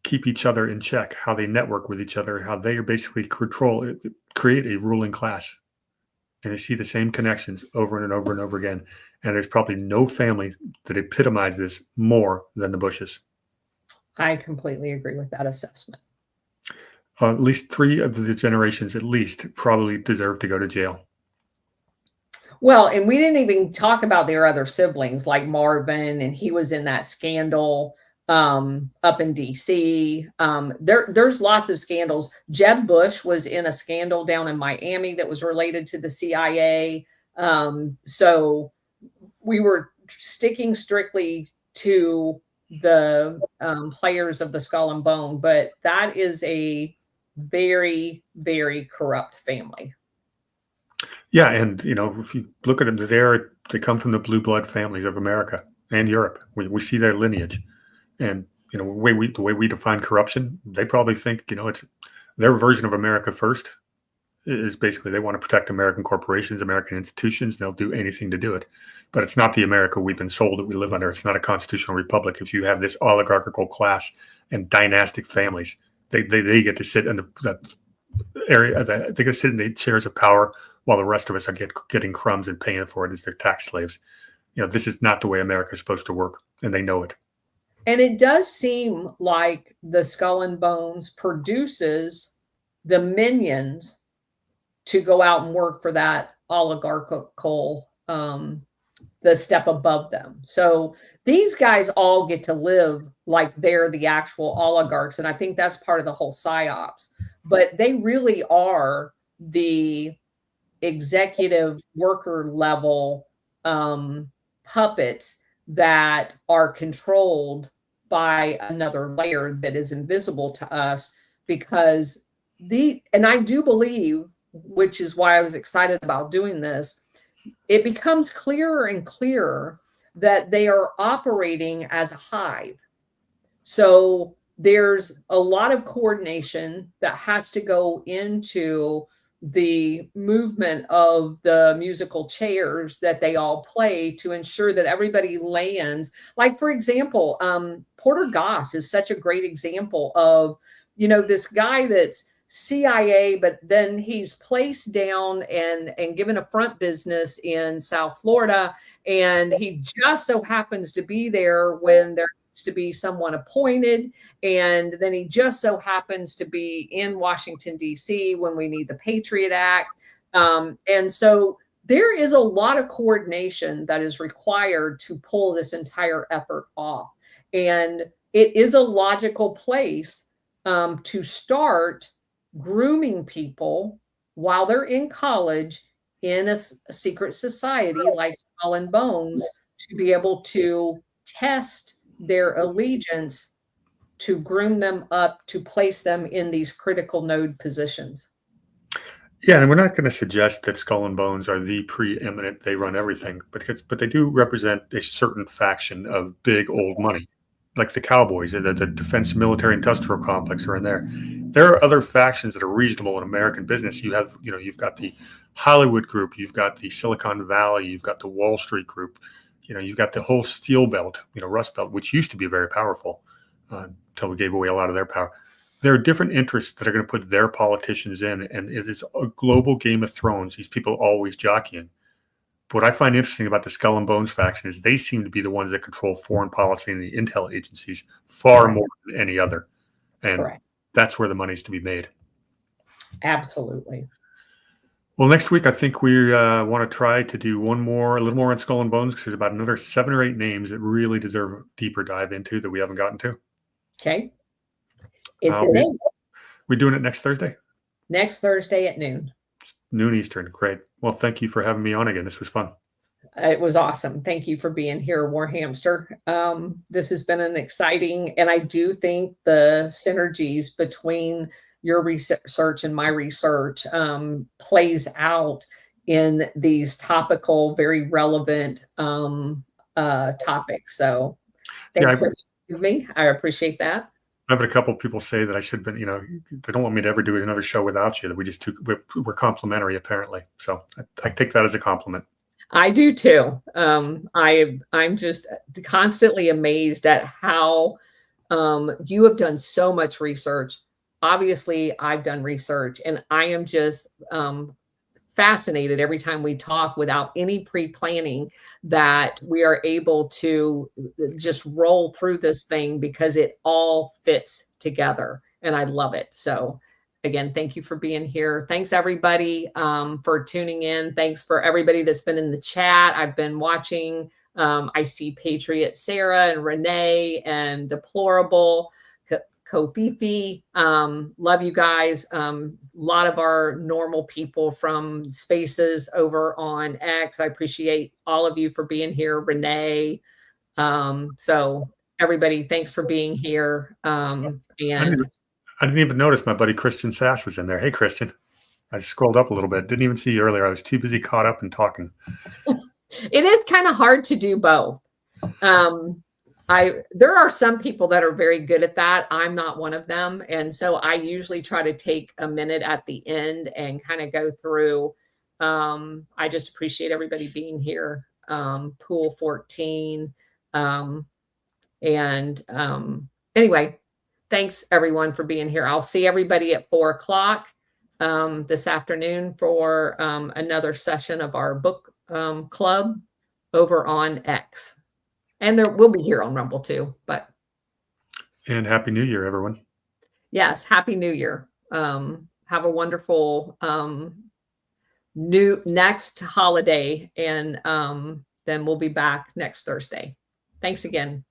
keep each other in check? How they network with each other? How they are basically create a ruling class? And you see the same connections over and over and over again. And there's probably no family that epitomizes this more than the Bushes. I completely agree with that assessment. At least 3 of the generations, at least, probably deserve to go to jail. Well, and we didn't even talk about their other siblings like Marvin, and he was in that scandal up in DC. There's lots of scandals. Jeb Bush was in a scandal down in Miami that was related to the CIA. So we were sticking strictly to the players of the Skull and Bone, but that is a very, very corrupt family. Yeah, and if you look at them, they come from the blue blood families of America and Europe. We see their lineage. And the way we define corruption, they probably think it's their version of America first is basically they want to protect American corporations, American institutions. They'll do anything to do it, but it's not the America we've been sold that we live under. It's not a constitutional republic. If you have this oligarchical class and dynastic families, they get to sit in that area. They get to sit in the chairs of power while the rest of us are getting crumbs and paying for it as their tax slaves. This is not the way America is supposed to work, and they know it. And it does seem like the Skull and Bones produces the minions to go out and work for that oligarchical, the step above them. So these guys all get to live like they're the actual oligarchs. And I think that's part of the whole psyops. But they really are the executive worker level puppets that are controlled by another layer that is invisible to us, because and I do believe, which is why I was excited about doing this, it becomes clearer and clearer that they are operating as a hive. So there's a lot of coordination that has to go into the movement of the musical chairs that they all play to ensure that everybody lands. Like, for example, Porter Goss is such a great example of, this guy that's CIA, but then he's placed down and given a front business in South Florida, and he just so happens to be there when there needs to be someone appointed, and then he just so happens to be in Washington, D.C. when we need the Patriot Act. And so there is a lot of coordination that is required to pull this entire effort off. And it is a logical place to start grooming people while they're in college in a secret society like Skull and Bones to be able to test their allegiance, to groom them up, to place them in these critical node positions. Yeah, and we're not going to suggest that Skull and Bones are the preeminent, they run everything, but they do represent a certain faction of big old money, like the Cowboys, the defense military industrial complex are in there. There are other factions that are reasonable in American business. You've got the Hollywood group, you've got the Silicon Valley, you've got the Wall Street group, you've got the whole Steel Belt, Rust Belt, which used to be very powerful until we gave away a lot of their power. There are different interests that are going to put their politicians in, and it is a global Game of Thrones. These people always jockeying. But what I find interesting about the Skull and Bones faction is they seem to be the ones that control foreign policy and the intel agencies far more than any other. And Correct. That's where the money's to be made. Absolutely. Well, next week, I think we want to try to do a little more on Skull and Bones, because there's about another 7 or 8 names that really deserve a deeper dive into that we haven't gotten to. Okay. It's a date. We're doing it next Thursday? Next Thursday at noon. Noon Eastern. Great. Well, thank you for having me on again. This was fun. It was awesome. Thank you for being here, War Hamster. This has been an exciting, and I do think the synergies between your research and my research plays out in these topical, very relevant topics. So thanks for me. I appreciate that. I've had a couple of people say that I should have been, they don't want me to ever do another show without you, that we're complimentary, apparently. So I take that as a compliment. I do too. I'm just constantly amazed at how you have done so much research. Obviously, I've done research, and I am just fascinated every time we talk without any pre-planning that we are able to just roll through this thing because it all fits together, and I love it. So again, thank you for being here. Thanks everybody for tuning in. Thanks for everybody that's been in the chat. I've been watching. I see Patriot Sarah and Renee and Deplorable, Kofifi. Love you guys. A lot of our normal people from Spaces over on X. I appreciate all of you for being here. Renee. So everybody, thanks for being here. And I didn't even notice my buddy Christian Sass was in there. Hey, Christian. I scrolled up a little bit. Didn't even see you earlier. I was too busy caught up and talking. It is kind of hard to do both. There are some people that are very good at that. I'm not one of them. And so I usually try to take a minute at the end and kind of go through. I just appreciate everybody being here. Pool 14. Anyway, thanks everyone for being here. I'll see everybody at 4:00 this afternoon for another session of our book club over on X. And we'll be here on Rumble too. And Happy New Year, everyone. Yes, Happy New Year. Have a wonderful next holiday, and then we'll be back next Thursday. Thanks again.